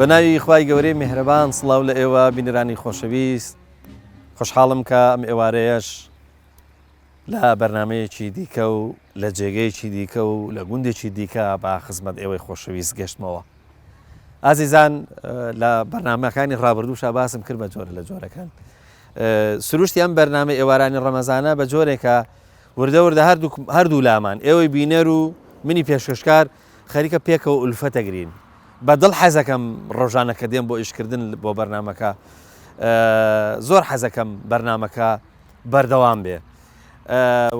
بەناوی خوای گەورەی میهرەبان سڵاو لە ئێوە بینەرانی خۆشەویست خۆشحاڵم کە ئەم ئێوارەیەش لە بەرنمەیەکی دیکە و لە جێگەیەکی دیکە و لە گوندێکی دیکە با خزمەت ئێوەی خۆشەویست گەشتمەوە. ئازیزان لە بەرنمەکانی ڕابردووشە باسم کرد بە جۆرە لە جۆرەکان. سروشتی ئەم بەرنامە ئێوارانی ڕەمەزانە بە جۆرێکە وردە وردە هەردوو لامان ئێوەی بینەر و منی پێشکەشکار خەریکە پێکەوە ئولفەتەگرین. بەدڵ حەزەکەم ڕۆژانەکە دێم بۆ ئیشکردن بۆ بەرنمەکە زۆر حەزەکەم بەرنمەکە بەردەوام بێ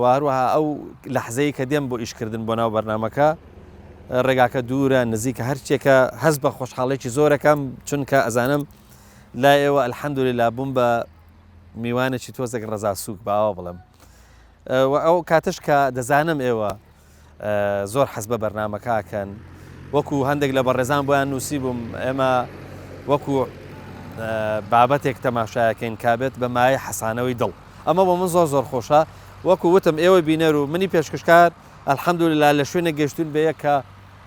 وهروەها ئەو لەحزەیە کە دێم بۆ ئیشکردن بۆ ناو بەرنمەکە ڕێگاکە دوورە نزیکە هەرچێکە هەز بە خۆشحاڵێکی زۆرەکەم چونکە ئەزانم لا ئێوە ئەلحەمدولیلا بووم بە میوانێکی تۆزێک ڕەزا سووک باوە بڵم ئەو کاتش کە دەزانم ئێوە زۆر حەز بە بەرنمەکەکەن وەکو هەندێک لە بەڕێزان بۆیان نووسی بووم ئێمە وەکو بابەتێک تەماشایەکەین کابێت بە مایە حەسانەوەی دڵ ئەمە بۆ من زۆر زۆر خۆشە وەکو وتم ئێوە بینەر و منی پێشکەشکار ئەلحەمدولیلا لە شوێنە گەشتون بەیەکە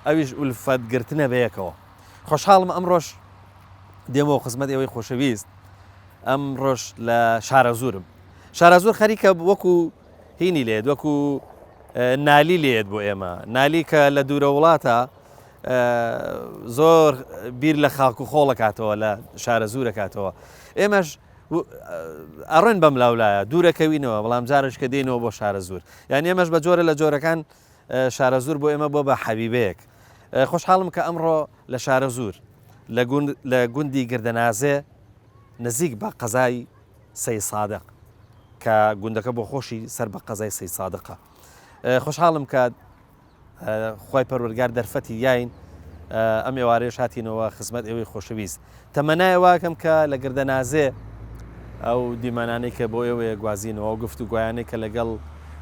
ئەویش ئولفەتگرتنە بەیەکەوە خۆشحاڵم ئەم ڕۆژ دێمەوە خزمەت ئێوەی خۆشەویست ئەم ڕۆژ لە شارەزورم شارەزور خەریکە وەکو هینی لێت وەکو نالی لێت بۆ ئێمە نالی کە لە دوورە وڵاتە زۆر بیر لە خاک و خۆڵ کاتەوە لە شارەزور کاتەوە ئێمەش ئەڕێن بەم لاولایە دوورەکەوینەوە بەڵام جارش کە دێنەوە بۆ شارەزور یعنی ئێمەش بە جۆرە لە جۆرەکان شارەزور بۆ ئێمە بۆ بە حەبیبەیەک خۆشحاڵم کە ئەمڕۆ لە شارەزور لە گوندی گردەنازێ نزیک بە قەزای سەی سادق کە گوندەکە بۆ خۆشی سەر بە قەزای سەی سادقە خۆشحاڵم کە خۆی پەروەردگار دەرفەتی یاین ئەم ئێوارەیەش هاتینەوە خزمەت ئێوەی خۆشەویست تەمەنای واکەم کە لە گردەنازێ ئەو دیمانانەی کە بۆ ئێوەیە گوازینەوە و گفت و گویانەی کە لەگەڵ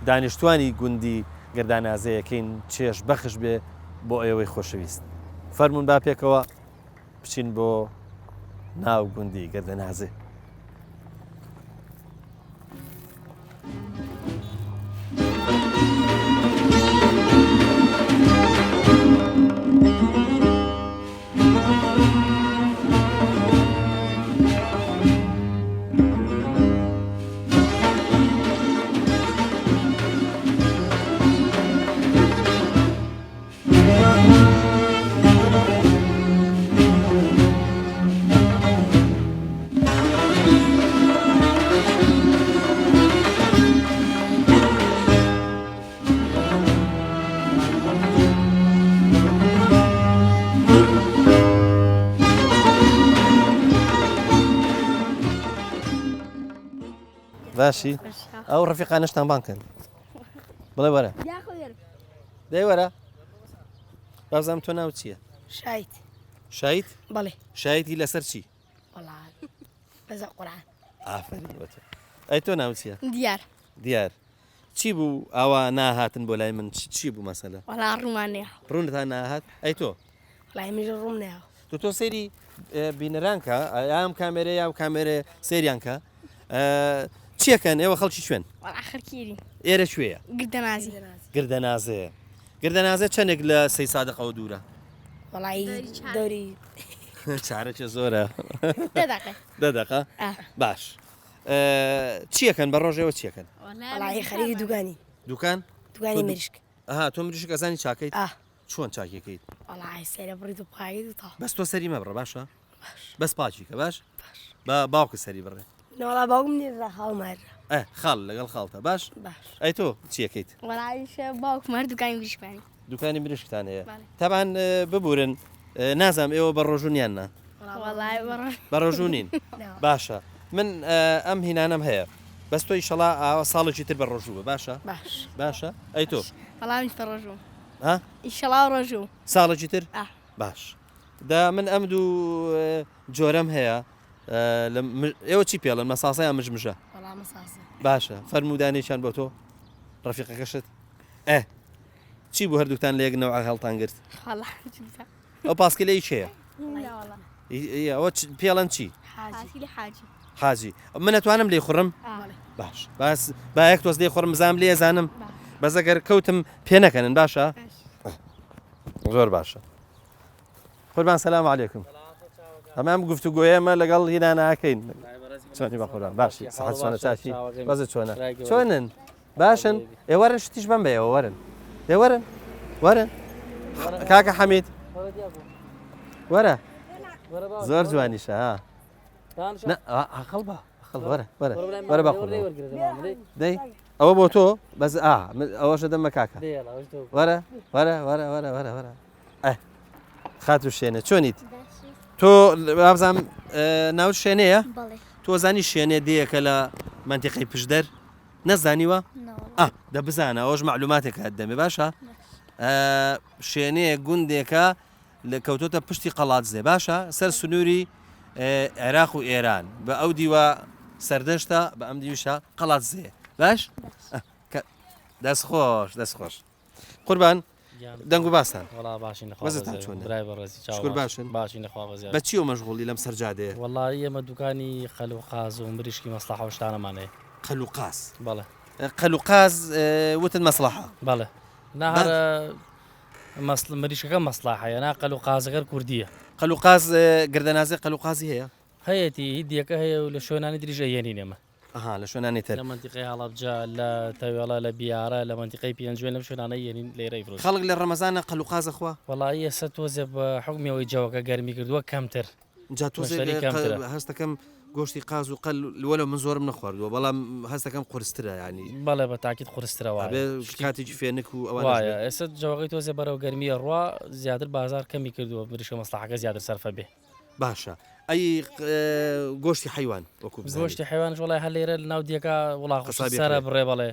دانیشتوانی گوندی گردانازەیەکەین چێش بەخش بێ بۆ ئێوەی خۆشەویست فەرمون با پێکەوە بچین بۆ ناو گوندی گردەنازێ باشی ئەو ڕەفیقانشتان بانکەن بڵێ وەرە دەی وەرە بازام تۆ ناو چییە؟ شایت شایت؟ بەڵێ شایتی لەسەر چی؟ وەڵام بەزە قورعان ئافرین بۆتە ئەی تۆ ناو چییە؟ دیار چی بوو ئاوا ناهاتن بۆ لای من چی بوو مەسەلە؟ وەڵا ڕوومان نێ ڕوونتان ناهات ئەی تۆ؟ وەڵای منیش ڕووم نێوە تۆ سەیری بینەرانکە ئەم کامێرە یا کامێرە سەیریانکە چیەکەن ئێوە خەڵکی شوێن؟ وەڵا خەرکیری ئێرە کوێیە؟ گردەنازی گردەنازێ چەندێک لە سەی سادقەوە دوورە؟ وەڵای دەوری چارەکە زۆرە دە دەقە باش چیەکەن بە ڕۆژەوە چیەکەن؟ وەڵای خەریکی دوگانی دوگانی مریشک تۆ مریشک ئەزانی چاکەیت؟ چۆن چاکەکەیت؟ وەڵای سەیرە بڕیت و پاییت و تا بەس تۆ سەری مەبڕە باشە؟ بەس پاچیکە باش؟ بە باوکە سەری بڕێ نەوەڵا باوکم نێ خاڵمارە خاڵ لەگەڵ خاڵتە باش؟ ئەی تۆ چیەکەیت؟ وەڵایشە باوکمار دوکانی مریشکانی دوکانی مریشکتان هەیە تەبان ببورن نازام ئێوە بە ڕۆژونیان نا بە ڕۆژونین باشە من ئەم هینانم هەیە بەس تۆ ئیشەڵا ساڵێکی تر بە ڕۆژوو بە باشە ئەی تۆ وەڵامیش بە ڕۆژوو ئیشەڵا ڕۆژوو ساڵێکی تر باش دا من ئەم دوو جۆرەم هەیە ئێوە چی پێڵن مەساسە یا مژمژە باشە فەرمودانێکیان بۆ تۆ ڕەفیقەکەشت چی بوو هەردووکتان لە یەک نەوع هەڵتان گرت ئەو پاسکلەی چێە ئەوە پێڵەن چی حاجی من ئەتوانم لێ خوڕم باش با یەک تۆز لێ خوڕم زام لێ زانم بەزەگەر کەوتم پێ نەکەنن باشە زۆر باشە قوربان سەلام عەلەیکم ئەمام گفتوگۆیەمە لەگەڵ هینا ناکەین چۆنی بەخۆران باشی سەحەت چۆنە چاکی وەزت چۆنە چۆنن باشن ئێوەرن شتیش بم بێەوە وەرن دێوەرن وەرن کاکە حەمید وەرە زۆر جوانیشە عقڵ بە عقڵ وەرە وەرە وەرە بەخۆرەوە دەی ئەوە بۆ تۆ بەس ئەوەشە دەمە کاکە وەرە وەرە وەرە وەرە وەرە وەرە خات و شوێنە چۆنیت تۆ بابزانام ناوت شوێنەیە تۆ زانی شوێنێ دەیەکە لە منتیقەی پشدەر نەزانیوە دە بزانە ئەوەش معلوماتێک هات دەمێ باشە شوێنەیە گوندێکە لە کەوتۆتە پشتی قەڵاتزێ باشە سەر سنووری عێراق و ئێران بە ئەو دیوە سەردەشتە بە ئەم دیوشە قەڵاتزێ باش دەستخۆش دەستخۆش قوربان دەنگ و باستان وەزتان چۆنە شکر باشن بەچیەوە مەشغوڵی لەم سەرجادەیە وەڵی ئێمە دوکانی قەلوقاز و مریشکی مەسلحە و شتانەمانەیە قەلوقاز بەڵێ قەلوقاز وتن مەسلحە بەڵێ نهار مریشەکە مەسلحەیە نا قەلوقازەکە کوردیە قەلوقاز گردەنازی قەلوقازی هەیە هەیەی هیدیەکە هەیە و لە شوێنانی دریژە یێنین ئێمە لە شوێنانی تر لە منتیقی هەڵەبجە لە تەوێڵە لە بیارە لە منتیقی پێنجوێن لەم شوێنانە یێنین لێرەی فرۆش خەڵک لە ڕەمەزانە قەلوقازە خوا وەڵی ئێستا تۆزێ بە حکمیەوەی جەوەکە گەرمی کردووە کەمتر جا هەستەکەم گۆشتی قاز و قەل وەلە من زۆرم نەخواردووە بەڵام هەستەکەم قورسترە ینی بەڵێ بە تاکیت قورسترەوە کاتێکی فێنک و ئەوە ئێستا جەوەقی تۆزێ بەرەو گەرمیە ڕوا زیاتر بازار کەمی کردووە مریشکە مەسلحەکە زیاتر سەرفە بێ باشە ئەی گۆشتی حیوان وەکو گۆشتی حیوانش وڵای هەر لێرە ناو دیەکە وڵاق سەرە بڕێ بەڵێ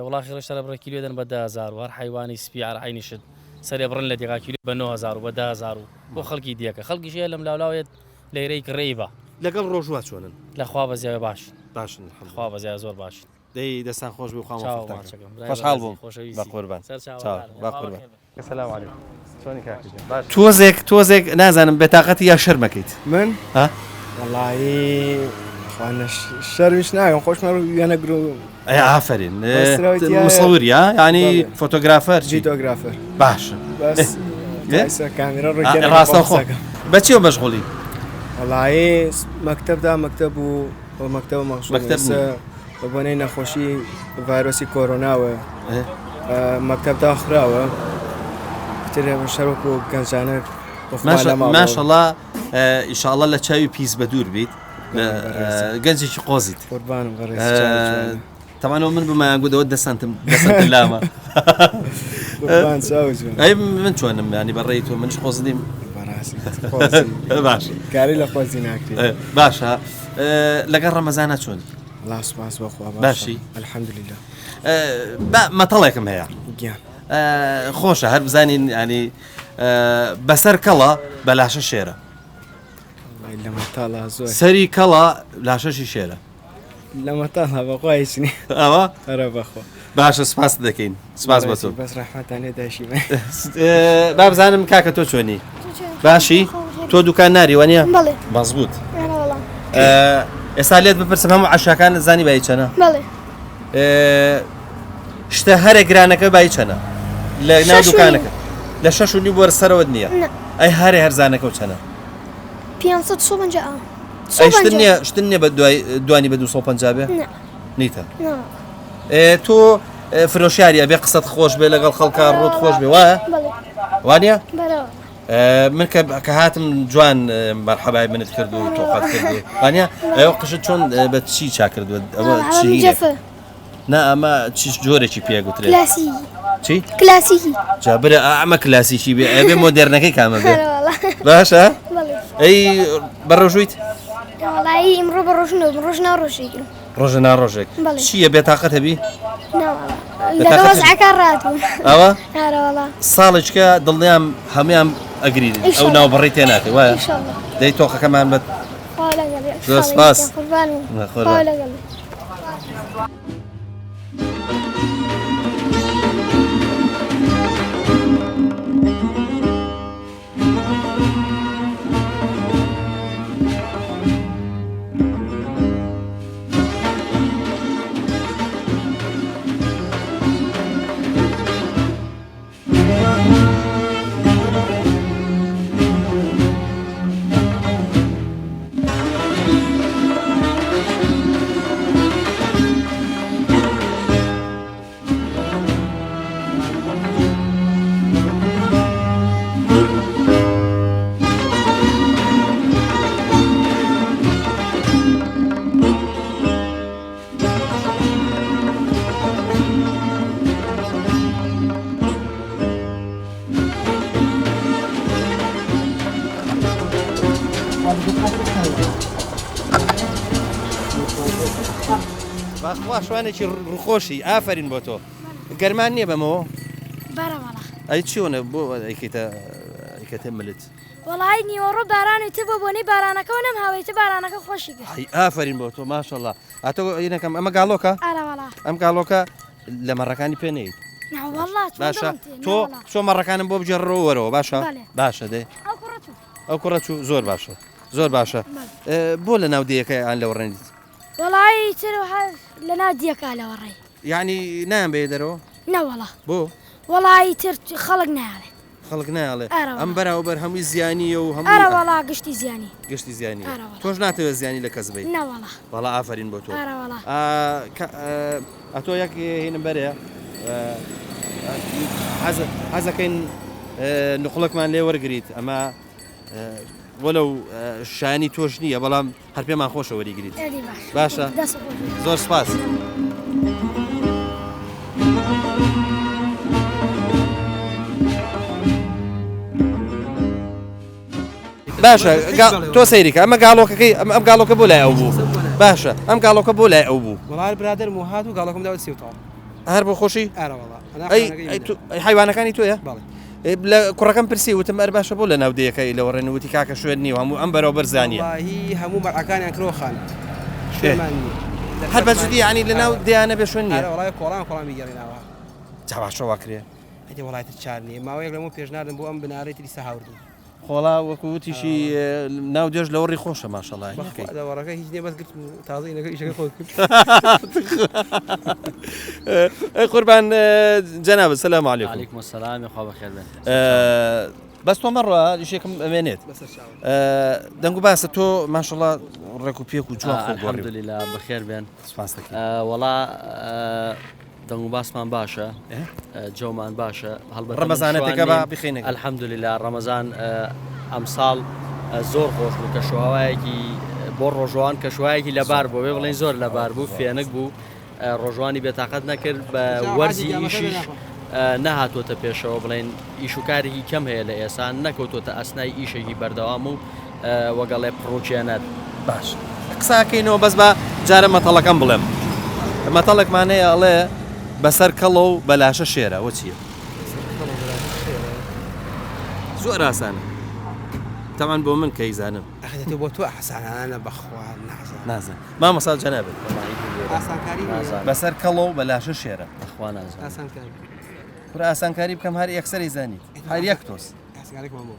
وڵاخی ڕێشتە بڕێ کیلو دەن بە 10,000 و هەر حیوانی سپی عینیشت سەرێ بڕن لە دیێکا کیلو بە 9,000 و بە 10,000 بۆ خەڵکی دیەکە خەڵکیشەیە لەم لاولاوێت لێرەی کڕێی بە لەگەڵ ڕۆژوات چۆنن لەخوا بە زیاوە باشن خوا بە زیای زۆر باش دەی دەستان خۆش بێ خۆشحاڵ بووم بە قوربان سلام علیکم تۆزێک نازانم بێتاقەتی یا شەرمەکەیت من وەڵایی شەرمیش ناگەم خۆشمە وێنەگر و ئافرین مسەوریە ینی فۆتۆگرافەر جیتۆگرافەر باشە کامێرە ڕاستە خۆ بەچیەوە مەشغوڵی وەڵایی مەکتەبدا مەکتەب و بۆ مەکتەب مەخصوص بە بۆنەی نەخۆشی ڤایرۆسی کۆرۆناوە مەکتەبدا خراوە شەرۆک و گەنجانە ماشەڵڵا ئیشاڵە لە چاوی پیس بە دوور بیت گەنجێکی قۆزیت قوربانم تەمانەوە من بمایان گودەوە دەسانتم لامە ئەی من چۆنم ینی بەڕێی تۆ منش قۆزدیم باش کاری لە خۆزی ناکرێت باشە لەگەڵ ڕەمەزانە چۆن سوپاس بەخوا باشی الحەمدوللیلا مەتەڵێکم هەیە گیان خۆشە هەر بزانین ینی بەسەر کەڵە بە لاشە شێرە لە مەتاڵە زۆر سەری کەڵە لاشەشی شێرە لە مەتاڵە بەخوا هیچنی ئەوە هەرە بەخۆ باشە سپاس دەکەین سپاس بە تۆ بەس ڕەحمەتانێ داشیمە با بزانم کاکە تۆ چۆنی باشی تۆ دوکان ناری وانە باز بوت ئێستا لێت بپرسم هەموو عەشاکان زانی بای چەنە شتە هەرە گرانەکە بای چەنە لە ناو دوکانەکە لە 6.5 بۆ سەرەوە نییە ئەی هەرێ هەرزانەکە و چەنە 550 شتن نییە بە دوانی بە 250 بێ نیتە تۆ فرۆشیاریە بێ قسەت خۆش بێ لەگەڵ خەڵکە ڕۆت خۆش بێ وایە وانە من کە هاتم جوان مەرحەبای منت کرد و تۆقات کرد وانە ئەوە قشت چۆن بە چی چاکردوە ئەوە چی نا ئەمە چیش جۆرێکی پێگوترێت چی؟ کلاسیکی جابرە ئەمە کلاسیکی بێ ئەبێ مۆدێرنەکەی کامە بێ باشە؟ ئەی بەڕۆژویت؟ وەڵایی ئیمڕۆ بە ڕۆژنا ڕۆژێکن ڕۆژە ناڕۆژێک چییە بێتاقەت هەبی؟ لەگەڵزعەکە ڕاتوون ئەوە؟ ساڵێکە دڵنیام هەمویان ئەگرین ئەو ناوبڕی تێ ناکەی وایە؟ دەی تۆقەکەمان بێت سپاس باخوا شوانێکی ڕوخۆشی ئافرین بۆ تۆ گەرمان نییە بەمەوە بەرەوەڵا ئەی چۆنە بۆ ئەیکەتە ملت وڵی نیوەڕۆ بارانی تر بۆ بۆنەی بارانەکەەوە نەم هاوێتە بارانەکە خۆشی کرد ئەی ئافرین بۆ تۆ ماشەڵڵا ئاتۆ یەکەم ئەمە گاڵۆکە ئارەوەڵا ئەم گاڵۆکە لە مەڕەکانی پێنەیت ناوەڵا باشە تۆ مەڕەکانم بۆ بجێڕەوەرەوە باشە بەڵێ. باشە دێ ئەو کوڕەتو ئەو کوڕە چوو زۆر باشە زۆر باشە بۆ لە ناودەیەەکەیان لەوە ڕێنیت وڵی تر لە ناو دیەکە لەوەڕێ یعنی نام بێ دەرەوە نەوەڵا بۆ وڵی تر خەڵک ناڵێ خەڵک ناڵێ ئەرەوە. ئەم بەراوبەر هەمووی زیانیە و هەموو ئارەوەڵا گشتی زیانی گشتی زیانی ئەرەوە. تۆش ناتەوێت زیانی لە کەس بی نەوەڵا وەڵا ئافرین بۆ تۆ ئارەوەڵا ئەتۆ یەک هینم بەرەیە حەزەکەین نقڵەکمان لێ وەرگریت ئەمە وەلەو شانی تۆش نییە بەڵام هەر پێمان خۆشە وەریگریت ئەدی باش باشە دەست بخۆش. زۆر سپاس باشە تۆ سەیریکە ئەمە گاڵۆکەکەی ئەم گاڵۆکە بۆ لای ئەو بوو باشە ئەم گاڵۆکە بۆ لای ئەو بوو وڵای برادر و هات و گاڵەکەم داوت سیوتاڵ هەر بۆ خۆشی ئارەوەڵا ئەی حیوانەکانی تۆیە بەڵێ لە کوڕەکەم پرسی وتم ئەر باشە بۆ لە ناودەیەەکەی لەوە ڕێنوتی کاکە شوێن نیوە هەموو ئەم بەرەوە بەرزانیە هی هەموو مەرعەکانیان کرۆخان شوێمان نییە هەر بەجددی عنی لە ناو دیانە بێ شوێن نییە وڵای کۆڵان میگەڕیناوە جاواشەوا کرێ ئەدی وڵایتە چار نییە ماوەیەک لەمە پێشنادم بۆ ئەم بنارەی تری سەهاوردوو خۆڵا وەکووتیشی ناو دێژ لە وەڕی خۆشە ماشەڵای دەوەڕەکە هیچ نێ بەس گرت و تازەی نەکە ئیشەکە خۆت کرد قوربان جەناب سەلام عەلەیکوم عليكم السلام يا خوا بخير بن بەس تۆ مەڕە دیشێکم ئەمێنێت دەنگ و باسە تۆ ماشەڵڵا ڕێک و پێک و جوان خۆ الحمد لله بخير بن سپاس دەکەین والله دەنگ و باسمان باشە جۆمان باشە هەڵبەت ڕەمەزانەتێکە بە بخینێک الحمد لله ڕەمەزان ئەم ساڵ زۆر خۆش بوو کەشوهاوایەکی بۆ ڕۆژوان کەشوایەکی لەبار بوو بێ بڵێن زۆر لەبار بوو فێنک بوو ڕۆژوانی بێتاقەت نەکرد بە وەرزی ئیشیش نەهاتۆتە پێشەوە بڵێن ئیشوکارێکی کەم هەیە لە ئێسان نەکەوتۆتە ئەسنای ئیشێکی بەردەوام و وەگەڵێ پرۆچێنەت باش قساکەینەوە بەس بە جارە مەتەڵەکەم بڵێم مەتەڵێکمانەیە ئەڵێ بەسەر کەڵە و بەلاشە شێرە وە چییە زۆر ئاسانە تەمان بۆ من کەیزانم ئەخێتە بۆ تۆ ئاسانانە بەخوا نازان مامەسا جەنابێت ئاسانکاری بەسەر کەڵە و بەلاشە شێرە ئەخوا نازانم ئاسانکاری پورە ئاسانکاری بکەم هەر یەکسەری زانی هەر یەک تۆس ئاسانکاریمان بۆ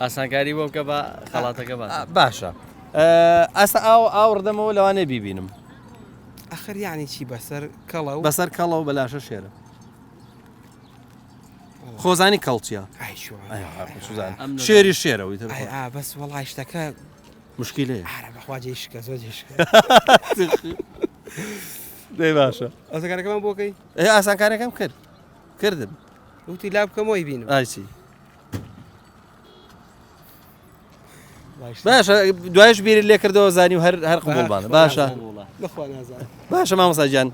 ئاسانکاری بۆ بکە بە خەڵاتەکە بە باشە ئاستا ئاو ڕدەمەوە لەوانێ بیبینم ئەخر یعنی چی بەسەر کەڵە و بەسەر کەڵە و بەلاشە شێرە خۆزانی کەڵچیە شێری شێرەوەی بەس وەڵای شتەکە مشکلەیە بەخوا جێشکە زۆر جێشکە دەی باشە ئاسانکارەکەمان بۆکەی ئاسانکارەکەم کردم وتی لا بکەمەوەی بینم ئایچی باشە دوایش بیری لێ کردەوە زانی و هەر قبولبانە باشە بەخوا نازانم باشە مامۆستاجان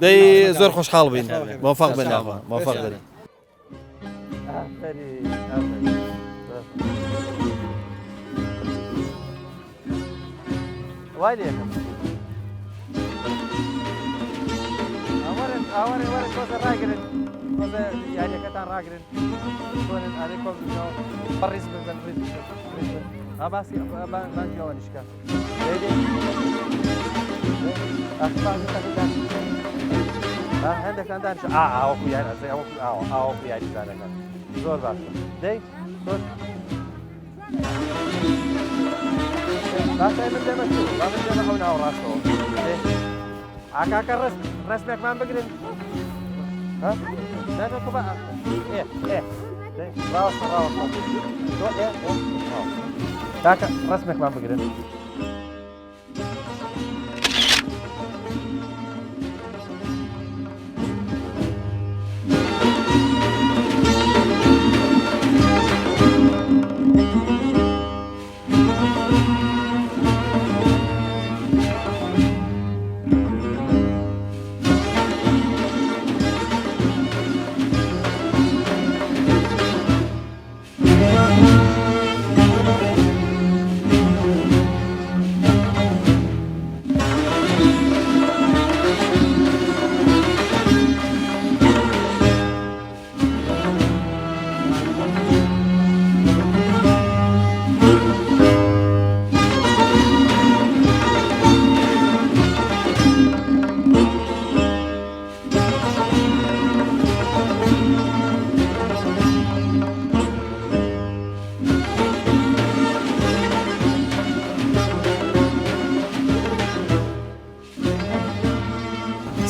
دەی زۆر خۆشحاڵ بین موفق بن موفق دەرێن وای لێکم ئاوەڕێ وەرە تۆزە ڕاگرن تۆزە یاریەکەتان ڕاگرن تۆنن ئارەی کۆ بنەوە بەڕیز بزن ڕیز بن ئاباسی بانجیەوە نیشکە هەندێکتان دانیش ئاوەکو یاری ئاوەکو یاری زانەکان زۆر باشە دەی تۆ باشە من دێمە چوو با من دێمە ئەو ناوەڕاستەوە ئاکاکە ڕسمێکمان بگرن نەکە بە ڕاوەستە کاکە ڕسمێکمان بگرن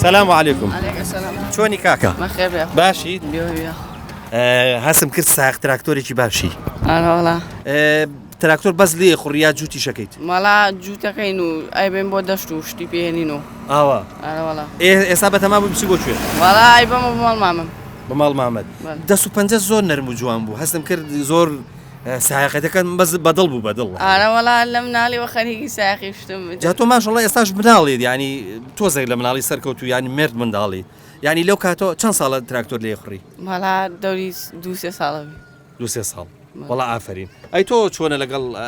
سلام علیکم عليك السلام چۆنی کاکە ما خير يا باشیت بيو هەستم کرد ساق تراکتۆرێکی باشی انا والله تراکتۆر بەس لێ خوڕیا جووتی شەکەیت مالا جوتەکەین و ئایبێن بۆ دەشت و شتی پێێنین و ئاوا انا والله ئێستا بەتەما بوو بچی بۆ کوێ والله ئایبەمە بۆ ماڵ مامم بە ماڵ مامەد دەست و پەنجە زۆر نەرم و جوان بوو هەستم کرد زۆر سایقەتەکە بەس بەدڵ بوو بەدڵ انا والله لە مناڵی وە خەریکی ساقی شتم جا تۆ ماشەڵڵا ئێستاش مناڵیت ینی تۆزێک لە مناڵی سەرکەوت و ینی مرد منداڵی ینی لەو کاتۆ چەند ساڵە تراکتۆر لێ خوڕی مالا دەوری دووسێ ساڵەوی دوسێ ساڵ وەڵا ئافرین ئەی تۆ چۆنە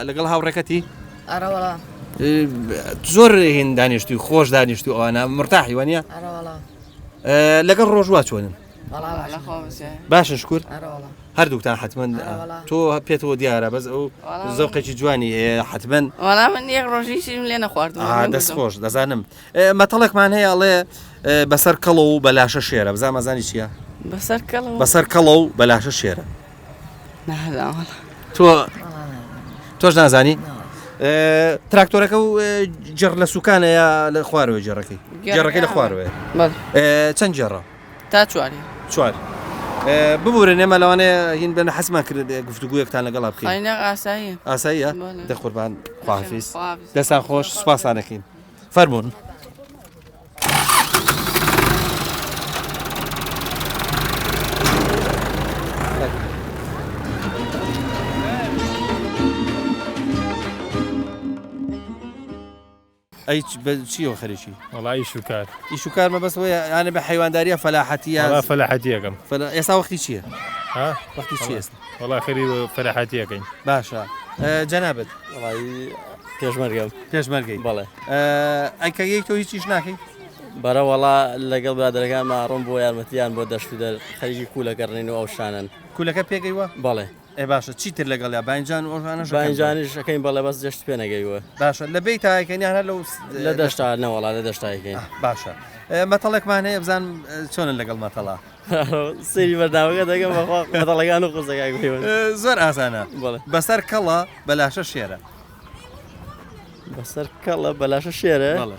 لەگەڵ هاوڕەکەتی انا والله زۆر هین دانیشتی و خۆش دانیشتی و ئەوانە مرتاحی وانە انا والله لەگەڵ ڕۆژوا چۆنن والله لا خۆمەسێ باشن شکر انا والله هەردووکتان حتمما تۆ پێتەوە دیارە بەس ئەو زەوقێکی جوانی هەیە حتمما والله من یەک ڕۆژیشیم لێ نەخواردم دەست خۆش دەزانم مەتەڵێکمان هەیە ئەڵێ بەسەر کەڵە و بەلاشە شێرە بزانمەزانی چییە بەسەر کەڵەوە بەسەر کەڵە و بەلاشە شێرە نەهدام تۆش نازانی تراکتۆرەکە و جەڕ لە سوکانەیە لە خوارەوە جێڕەکەی لە خوارەوە چەند جێڕە تا چواری چوار ببورە نێمە لەوانەیە هین بێنە حەسمان کرد گفتوگویەکتان لەگەڵ بخین خاینە ئاسایی ئاساییە دەخوربان خواحافیز دەستان خۆش سوپاسانەکەین فەرمونون ئەی چیەوە خەریکی والله شكار ئیش و کارمە بەسەوەی یانە بە حیوانداریە فەلاحەتیە والله فلاحتيكم ئێستا وەختی چییە ها وەختی چی ئێستا والله خيري فلاحتيكم باشە جەنابەت پێشمەرگەی بەڵێ ئەیکە یەک تۆ هیچیش ناکەی بەرە وڵا لەگەڵ برادەرەکانمە ڕۆم بۆ یارمەتیان بۆ دەشت دەر خەریکی کوولەکەڕنین و ئەو شانن کولەکە پێگەیوە بەڵێ ئێ باشە چیتر لەگەڵیا باینجان ئۆژانەش باینجانیش ئەەکەین بەڵێ بەس جەشت پێ نەگەیوە باشە لە بێی تاکەنیان هەر لە دەشتا نەوەڵا لە دەشتایەکەین باشە مەتەڵێکمان هەیە بزان چۆنن لەگەڵ مەتەڵا سری بەرداوەکە دەگەم بەخوا مەتەڵەکان و قوزەکان گوێون زۆر ئاسانە بەڵێ بەسەر کەڵە بەلاشە شێرە بەسەر کەڵە بەلاشە شێرە بەڵێ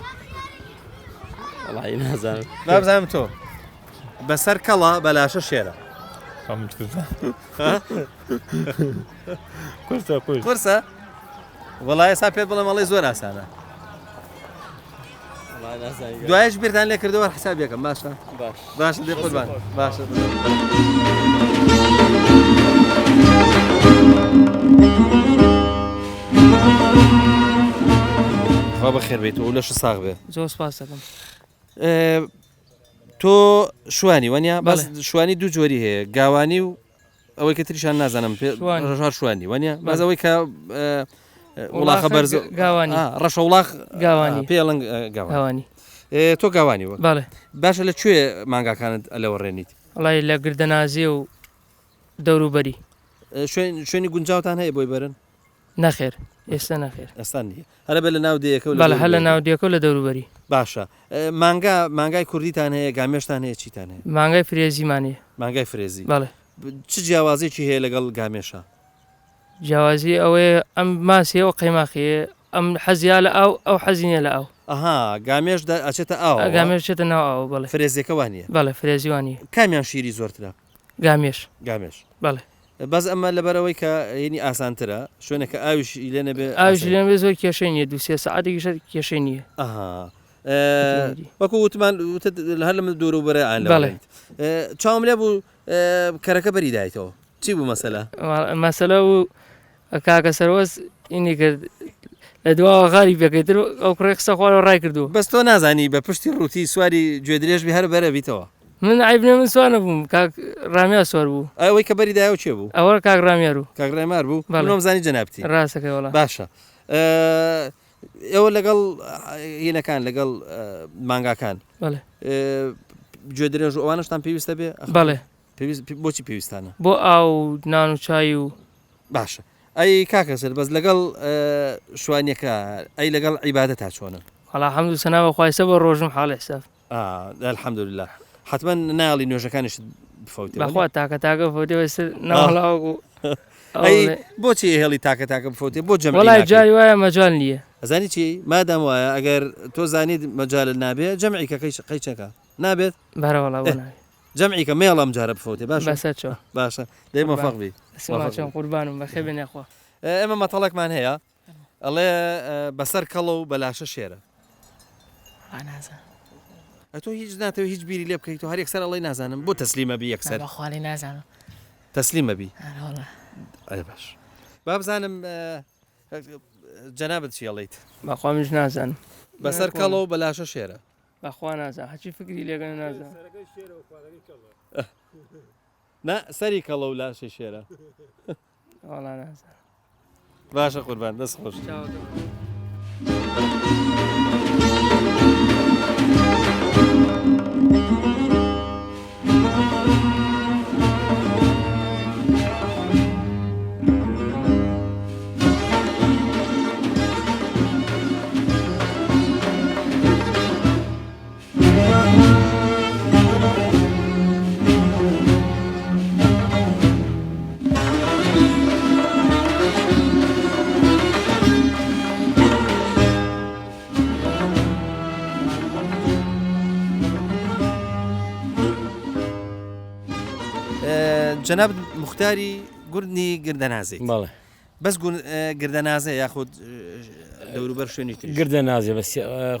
وڵی نازانم بابزانم تۆ بەسەر کەڵە بەلاشە شێرە فهمت كرسة قورسە وڵای ئێستا پێت بڵێ مەڵی زۆر ئاسانە دوایش بیرتان لێ کردەوە حسابیەکەم باشە باش دێ قوربان باشە خوا بەخێر بێتەوە و لەش ساغ بێ زۆر سپاس دەکەم تۆ شوانی وانیا بەس شوانی دوو جۆری هەیە گاوانی و ئەوەی کە تریشان نازانم ڕژار شوانی وانیا باز ئەوەی کە وڵاخە بەرز گاوانی ڕەشە وڵاخ گاوانی پێڵنگ گاوانی تۆ گاوانی وە بەڵێ باشە لەکوێ مانگاکانت ئەلەوەڕێنیت وڵی لە گردەنازیە و دەوروبەری شوێنی گونجاوتان هەیە بۆی بەرن نەخێر ئێستا نەخێر ئەستان نیە هەرە بە لە ناو دەیەکە بەڵێ هەر لە ناودیەکە لە دەوروبەری باشە مانگای کوردیتان هەیە گامێشتان هەیە چیتان هەیە مانگای فرێزیمانەیە مانگای فرێزی بەڵێ چ جیاوازێکی هەیە لەگەڵ گامێشە جیاوازی ئەوەیە ئەم ماسیەوە قەیماخیە ئەم حەزیا لە ئەو حەزینە لە ئەو ئەها گامێش ئەچێتە ئاو گامێش چێتە ناو ئەو بەڵێ فرێزیەکە وانە بەڵێ فرێزیوانی کامیان شیری زۆرترە گامێش گامێش بەڵێ بەس ئەمە لەبەرەوەی کە هێنی ئاسانترە شوێنەکە ئاویش لێ نەبێ ئاویش لێن بێ زۆر کێشەی نییە دووسێ سەعاتێکیش کێشەی نییە وەکو وتمان هەر لە من دوور و بەرە ئاان بەڵێ چاوم لێ بوو کەرەکە بەریدایەوە چی بوو مەسەلا مەسەلە و کاکە سەرۆز ئینی کرد لە دواوە غاری پێکەیتر ئەو کوڕی قسە خوارەوە ڕای کردو بەس تۆ نازانی بە پشتی ڕووتی سواری گوێ درێژبی هەر بەرە بیتەوە من عیبنێ من سوانە بووم کاک ڕامیا سوار بوو ئەوەی کە بەریدایەوە چێ بوو ئەوە کاک ڕامیار و کاگڕێمار بوو نۆمزانی جەنابتی ڕاستەکەی وەڵا باشە ئێوە لەگەڵ هینەکان لەگەڵ مانگاکان بەڵێ گوێ درێژ ئەوانشتان پێویستە بێ بەڵێ بۆچی پێویستانە بۆ ئاو نان و چای و باشە ئەی کاکەسەر بەس لەگەڵ شوانیەکە ئەی لەگەڵ عیبادە تا چۆنە هەڵا حەمد و سەناوە خوایسە بە ڕۆژم حاڵی حساب الحەمدولله حتمما ناڵی نوێژەکانش بفەوتێ بەخوا تاکە فۆتێ ناوەڵاو بۆچی هێڵی تاکە بفەوتێ بۆ جەم وڵای جاری وایە مەجال نییە ئەزانی چی مادام وایە ئەگەر تۆ زانیت مەجال نابێ جەمعیکە قەیچەکە نابێت بەرەوەڵا بۆ ناوێت جەمعیکە مێڵ ئەم جارە بفەوتێ بەسە چۆ باشە دەی مۆفەق بی چۆن قوربانم بەخێ بێنێخوا ئێمە مەتەڵێکمان هەیە ئەڵێ بەسەر کەڵە و بەلاشە شێرە تۆ هیچ ناتەوە هیچ بیری لێ بکەیت و هەر یەکسەر ئەڵێ نازانم بۆ تەسلیمە بی یەکسەر بەخواڵی نازانم تەسلیمە بی باش با بزانم جەنابەت چی ئەڵێیت بەخوا منش نازانم بەسەر کەڵە و بەلاشە شێرە بەخوا نازان هەچی فکری لێگەن نازان نا سەری کەڵە و لاشەی شێرە وەڵا نازان باشە قوربان دەست خۆش جەناب مختاری گوردنی گردەنازێت بەڵێ بەس گردەنازە یاخود دەوروبەر شوێنی تر گردەنازێ بەس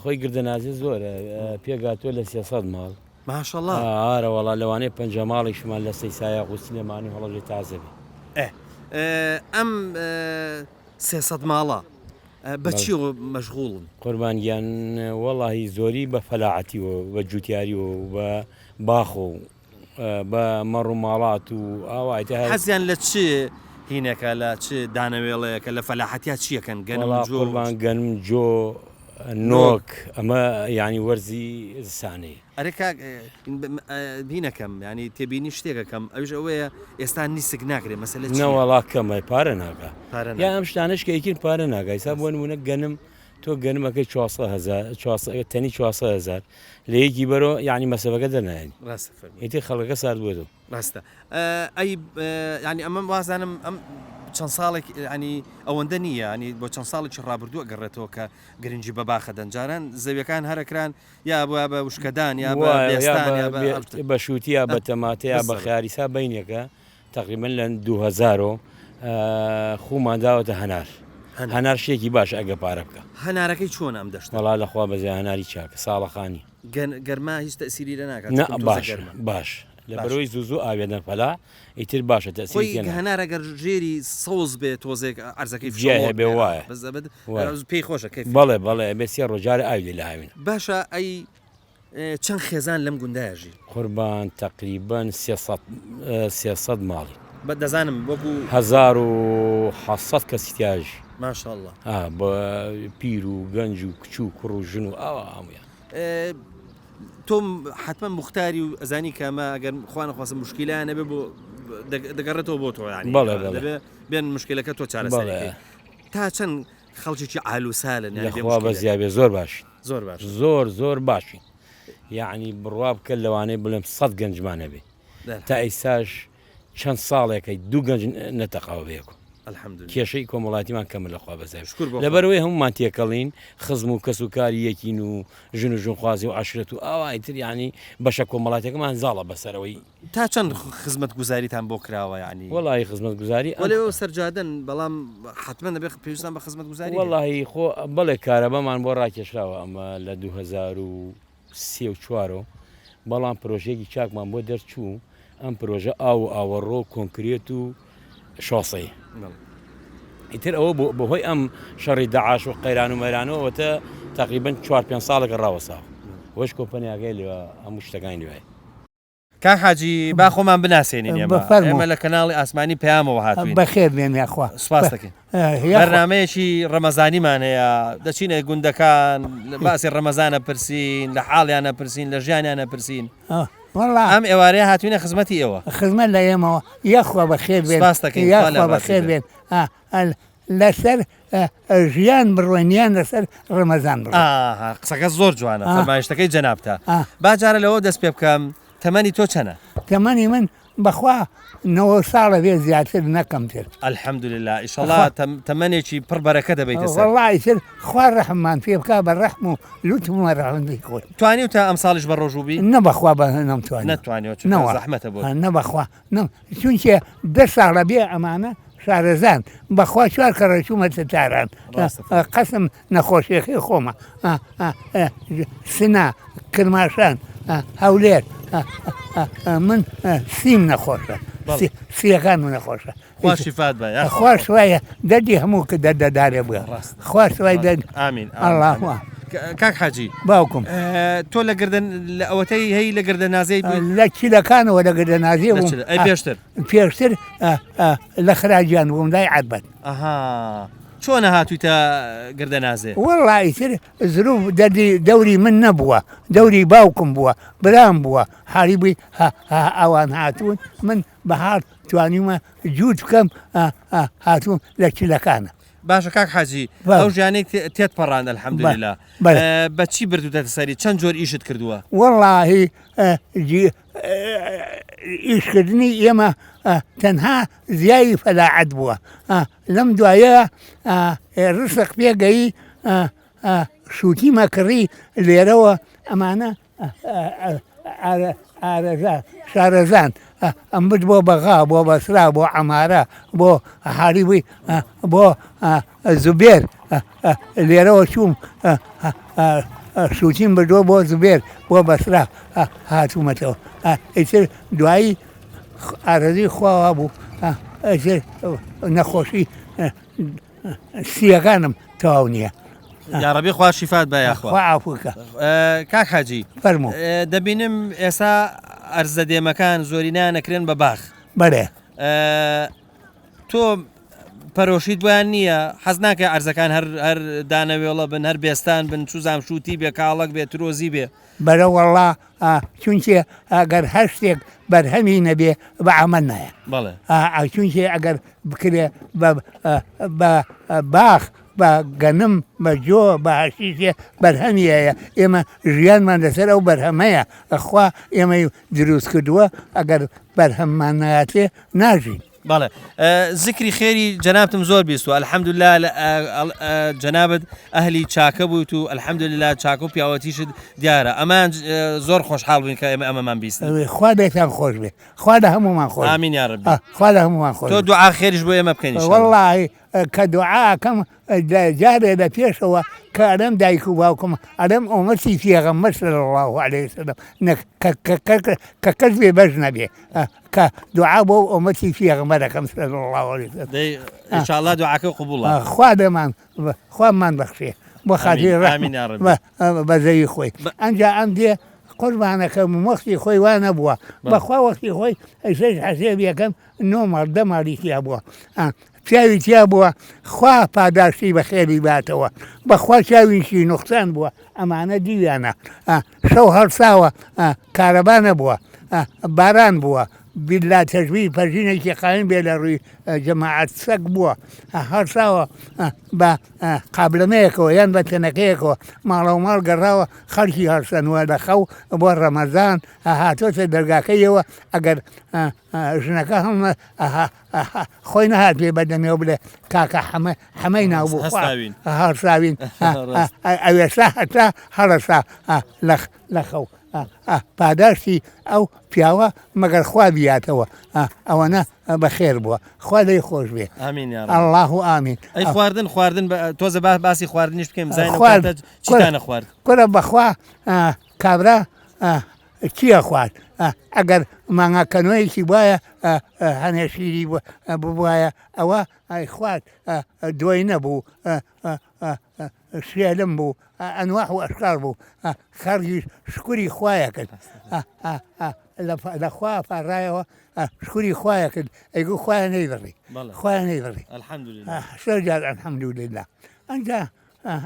خۆی گردەنازێ زۆرە پێگاتوە لە 300 ماڵ ماشەڵڵا ئارە وەڵا لەوانەیە 5 ماڵێکشمان لە سەیسایە قوسلێمانی هەڵەژێ تازە بێ ئەم 300 ماڵە بەچی مەشغوڵن قوربانگیان وەڵاهی زۆری بە فەلاعەتیەوە بە جوتیاریەوە بە باخۆ و بە مەڕ و ماڵات و ئاوایتە حەزیان لە چ هینەکە لە چ دانەوێڵەیەکە لە فەلاحەتیا چیەکەن قوربان گەنم جۆ نۆک ئەمە ینی وەرزی زستانەیە ئەرێکا بینەکەم ینی تێبینی شتێکەکەم ئەوش ئەوەیە ئێستا نیسک ناکرێت مەسەلە نەوەڵا کەمە پارە ناگا یا ئەم شتانش کە یەکین پارە ناگای سا بۆ نمونە گەنم تۆ گەنمەکەی 400,000 تەنی 400,000 لە یەکی بەرەوە یعنی مەسەبەکە دەرنایێنی ئیتی خەڵەکە سارد بۆ تۆ ڕاستە ئەی ینی ئەمە وازانم ئەم چەند ساڵێک ینی ئەوەندە نییە ینی بۆ چەند ساڵێکی ڕابردووە گەڕێتەوە کە گرنگی بە باخەدەن جاران زەویەکان هەرەکران یا بۆ بە وشکەدان یا بە شووتیا بە تەماتەیە بە خیاریسا بینێکە تقریبا لە 2000 خومان داوەتە هەنار شتێکی باش ئەگە پارە بکە هەنارەکەی چۆن ئەم دەشت وەڵا لەخوا بەزێ هەناری چاکە ساڵەخانی گەرما هیچ تەسیری لە ناکات باش لە بەرەوەی زوو ئاوێدەن پەلا ئیتر باشە تەسیری هەنارەگەر ژێری سەوز بێت تۆزێک ئەرزەکەی بێ وایە پێی خۆشە بەڵێ بێسیە ڕۆژارە ئاوی لە هاوین باشە ئەی چەند خێزان لەم گوندایژی قوربان تقریبان 300 ماڵی بە دەزانم وەکو 1600 کەسیتیاژ ماشاءله بە پیر و گەنج و کچ و کوڕ و ژن و ئاوا هەمویان تۆ حتمما مختاری و ئەزانی کەمە ئەگەر خوانەخواستم مشکیلانە بێ بۆ دەگەڕێتەوە بۆ تۆ ینی بێن مشکلەکە تۆ چارەسەر تا چەند خەڵکیی ئالوسالن بە زیابێ زۆر باشین زۆر باشین یعنی بڕوا بکە لەوانەیە بڵێم 100 گەنجمانە بێ تا ئەیساش چەند ساڵێکەکەی 2 گەنج نەتەقاوە بێکو کێشەی کۆمەڵاتیمان کەمە لەخوا بەزای لەبەرەوەی هەمومان تێکەڵین خزم و کەس و کاری یەکین و ژن و ژنخوازی و عاشرەت و ئاوایتر ینی بەشە کۆمەڵاتەکەمان زاڵە بەسەرەوەی تا چەند خزمەت گوزاریتان بۆ کراوە ینی وەڵی خزمەت گوزاری ئەوە سەرجادن بەڵام حتمما دەبێت پێویستان بە خزمەت گوزاری وەڵی خۆ بەڵێ کارەبەمان بۆ ڕاکێشراوە ئەمە لە 2034 بەڵام پرۆژێکی چاکمان بۆ دەرچوو ئەم پرۆژە ئاو و ئاوەڕۆ کۆنکرێت و شۆسەی ئیتر ئەوە بەهۆی ئەم شەڕی داعاش و قەیران و مەرانەوەتە تقریبا 4-5 ساڵێکە ڕاوەساوە وەش کۆمپەنیاگەی لێوە هەموو شتەکانی لێوای کاک حاجی با خۆمان بناسێنین ئێمە لە کەناڵی ئاسمانی پەیامەوە هاتوین بەخێر بێن یاخوا سوپاس دەکەین بەرنامەیەکی ڕەمەزانیمان هەیە دەچینە گوندەکان باسی ڕەمەزانە پرسین لە حاڵیانە پرسین لە ژیانیانە پرسین ئەم ئێوارەیە هاتوینە خزمەتی ئێوە خزمەت لە ئێمەوە یەخوا بەخێر بێن یاخوا بەخێر بێن لەسەر ژیان بڕوێنیان لەسەر ڕەمەزان قسەکە زۆر جوانە فەرمایشتەکەی جەنابتە باجارە لەوە دەست پێ بکەم تەمەنی تۆ چەنە تەمەنی من بەخوا نەوە ساڵە بێ زیاتر نەکەمتر الحەمدولله ئیشەڵڵا تەمەنێکی پڕ بەرەکە دەبێتە سەر وەڵڵای تر خوا ڕەحممان پێ بکا بە ڕەحم و لوتمە ڕەحمەتی خۆی توانی و تا ئەم ساڵیش بە ڕۆژوبی نەبەخوا بە نەمتوانێت نەتوانێت زەحمەتە بۆ نەبەخوا چونکە 10 ساڵە بێ ئەمانە شارەزان بەخوا چوار کە ڕێچوومەتە تاران قەسم نەخۆشیەکەی خۆمە سنا کرماشان هەولێر من سیم نەخۆشە سیەکان و نەخۆشە خوا شیفات بە خوا شوایە دەردی هەموو کە دەردەدارێ بووە خوا شوای ئامین ئەڵڵا کاک حاجی باوکم تۆ لە گردن لە ئەوەتەی هەی لە گردە نازەی لە چیلەکانەوە لە گردە نازێ بووم پێشتر لە خراجیان بووم لای عەربەت چۆنە هاتوویتە گردە نازێ وەڵڵای تر زروف دەوری من نەبووە دەوری باوکم بووە برام بووە حالی بووی ئەوان هاتوون من بەهار توانیمە جووت بکەم هاتوون لە چیلەکانە باشە کاک حاجی ئەو ژیانێک تێت پەڕان الحەمدولله بەچی بردووتە سەری چەند جۆر ئیشت کردووە وەڵڵاهی ئیشکردنی ئێمە تەنها زیایی فەلاعەت بووە لەم دوایە ڕسق پێگەی شووتیمە کڕی لێرەوە ئەمانە شارەزان ئەم بت بۆ بەغا بۆ بەسرا بۆ عەمارە بۆ هاریوی بۆ زوبێر لێرەوە چووم شووتیم بردووە بۆ زوبێر بۆ بەسرا هاتوومەتەوە ئیتر دوایی ئارەزی خواوا بوو نەخۆشی سیەکانم تەواو نییە یاڕەبی خوا شیفات بە یاخوا عەفوکە کاک حاجی فەرموو دەبینم ئێستا ئەرزە دێمەکان زۆرینان نەکرێن بە باخ بەڵێ تۆ پەرۆشیت بۆیان نییە حەز ناکە ئەرزەکان هەر دانەوێڵە بن هەر بێستان بن چوزام شووتی بێ کاڵک بێ ترۆزی بێ بەرە وەڵڵا چونکە ئەگەر هەر شتێک بەرهەمی نەبێ بە عەمەل نایە بەڵێ چونکە ئەگەر بکرێ بە باخ بە گەنم بە جۆ بە هەشیشێ بەرهەمیایە ئێمە ژیانمان لەسەر ئەو بەرهەمەیە ئەخوا ئێمە دروست کردووە ئەگەر بەرهەممان نایاتێ ناژین بەڵێ زیکری خێری جەنابتم زۆر بیست و الحەمدولله جەنابەت ئەهلی چاکە بوویت و الحەمدولله چاکە و پیاوەتیشت دیارە ئەمان زۆر خۆشحاڵ بووین کە ئێمە ئەمەمان بیستن خوا بێتان خۆش بێ خوا لە هەمومان خۆش ئامین یا ڕەبی خوا لە هەمومان خۆش تۆ دوعا خێریش بۆ ئێمە بکەین وەڵڵاهی کە دوعاکەم جارێ لە پێشەوە کە ئەرەم دایک و باوکم ئەرەم ئومەتی پێغەمبەر صلی الله علیه وسلم کە کەس بێ بەش نەبێ کە دوعا بۆ ئومەتی پێغەمبەرەکەم صلی الله علیه وسلم ئینشاءالله دوعاکە قبوڵە خوامان بەخشێ بۆ خاطری ڕەحم بەزەوی خۆی ئەنجا ئەم دێ قوربانەکەم وەختی خۆی وا نەبووە بەخوا وەختی خۆی ئەیشەش حەسێب یەکەم 9 ماڵی تیا بووە پیاوی تیا بووە خوا پاداشتی بە خێری باتەوە بەخوا چاویشی نوقسان بووە ئەمانە دیویانە شەو هەڵساوە کارەبا نەبووە باران بووە بیلا تەژوی پەرژینێکی قایم بێ لە ڕووی جەماعەت سەگ بووە هەڵساوە بە قابلمەیەکەوە یان بە تەنەکەیەکەوە ماڵە و ماڵ گەڕاوە خەڵکی هەڵسەنووە لە خەو بۆ ڕەمەزان هاتۆتە دەرگاکەیەوە ئەگەر ژنەکە هەمە خۆی نەهات لێ بەدەمێ بڵێ کاکە حەمەی ناوبوو هەڵساوین ئەوێسا هەتا هەڵەسا لە خەو پاداشتی ئەو پیاوە مەگەر خوا بیاتەوە ئەوەنە بەخێر بووە خوا لێی خۆش بێ ئەڵڵاه ئامین ئەی خواردن تۆزە باسی خواردنیش بکەم زانین چیتانە خوارد کورە بەخوا کابرا چییە خوارد ئەگەر مانگاکەنۆیەکی وایە هەنێشیری ببوایە ئەوە خوارد دۆی نەبوو شێلم بوو ئەنواح و ئەشکار بوو خەرگی شکوری خوایە کرد لە خوا پاڕایەوە شکوری خوایە کرد ئەیگو خوایە نەیبڕی خوایە نەیبڕی شەجار ئەلحەمدولله ئەنجا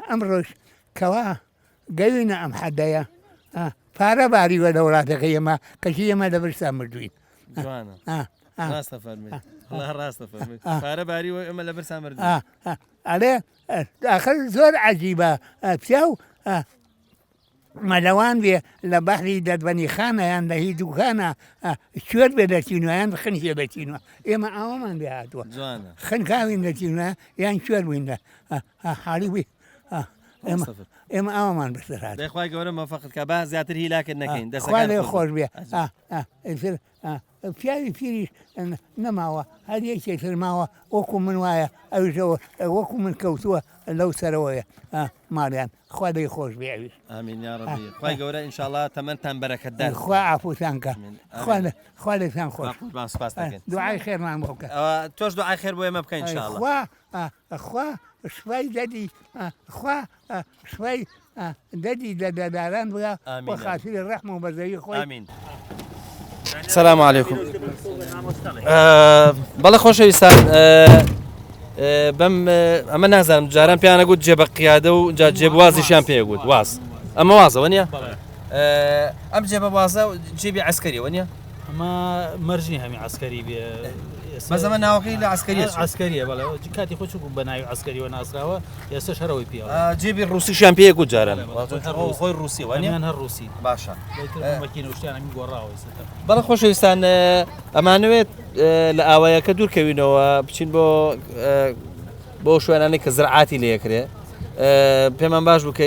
ئەمڕۆژ کەوا گەوینە ئەم حەدەیە پارە باریوە لە وڵاتەکە ئێمە کەچی ئێمە لە برسا مردوین ڕاستە فەرمێ ڕاستە فەرمێ پارە باریوە ئێمە لە برسا مردوین ئەڵێ ئاخر زۆر عەجیبە پیاو مەلەوان بێ لە بەحری دەدبەنی خانە یان لە هی دووکانە کوێر بێ دەچینەوە یان خنکێ بەچینەوە ئێمە ئاوامان بێ هاتووە خنکاوین دەچینە یان کوێر بووینە حاڵی بێ ئێمە ئاوامان بەسەر هات دەخوای گەورە مەفەقت کە با زیاتر هیلاکرد نەکەین دەسەکان لێ خۆش بێ پیاوی پیریش نەماوە هەر یەکێتر ماوە وەکو من وایە ئەوژەوە وەکو من کەوتووە لەو سەرەوەیە ماڵیان خوا دەی خۆش بێ ئەویش ئامین یا ڕەبی خوای گەورە ئینشاءڵڵا تەمەنتان بەرەکەتدار خوا عەفوتان کە خوا لێتان خۆش سپاس دەکەین دوعای خێرمان بۆ بکە تۆش دوعای خێر بۆ ئێمە بکەین ئینشاءڵڵا خوا شوای دەدی خوا شوای دەدی دەداران بگە بۆ خاتری ڕەحم و بەزەوی خۆی ئامین سلام علیکم بەڵێ خۆشەویستان بەم ئەمە نازانم جاران پێیان نەگوت جێبە قیادە و جێبوازیشیان پێگوت واز ئەمە وازەوە نیە ئەم جێبە وازە جێبی عسکەریەوە نیە ئەمە مەرجنی هەمی عسکەری بێ بەزەمە ناوەکەی لە عسکەریە عسکەریە بەڵێ کاتی خۆ بوو بە ناوی عسکەریەوە ناسراوە ئێستاش هەرەوەی پێ جێبی ڕوسیشیان پێگوت جاران خۆی ڕوسیەوە نیان هەر ڕوسی باشە مەکینە شتیانەمی گۆڕاوە بەڵێ خۆشەویستان ئەمانوێت لە ئاوایەکە دوورکەوینەوە بچین بۆ شوێنانی کە زرعاتی لەیەکرێ پێمان باش بوو کە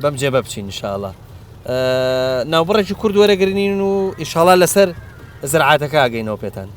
بەم جێبە بچین ئینشاءڵڵا ناوبڕێکی کورد وەرەگرنین و ئینشاءڵڵا لەسەر زرعاتەکە ئاگەینەوە پێتان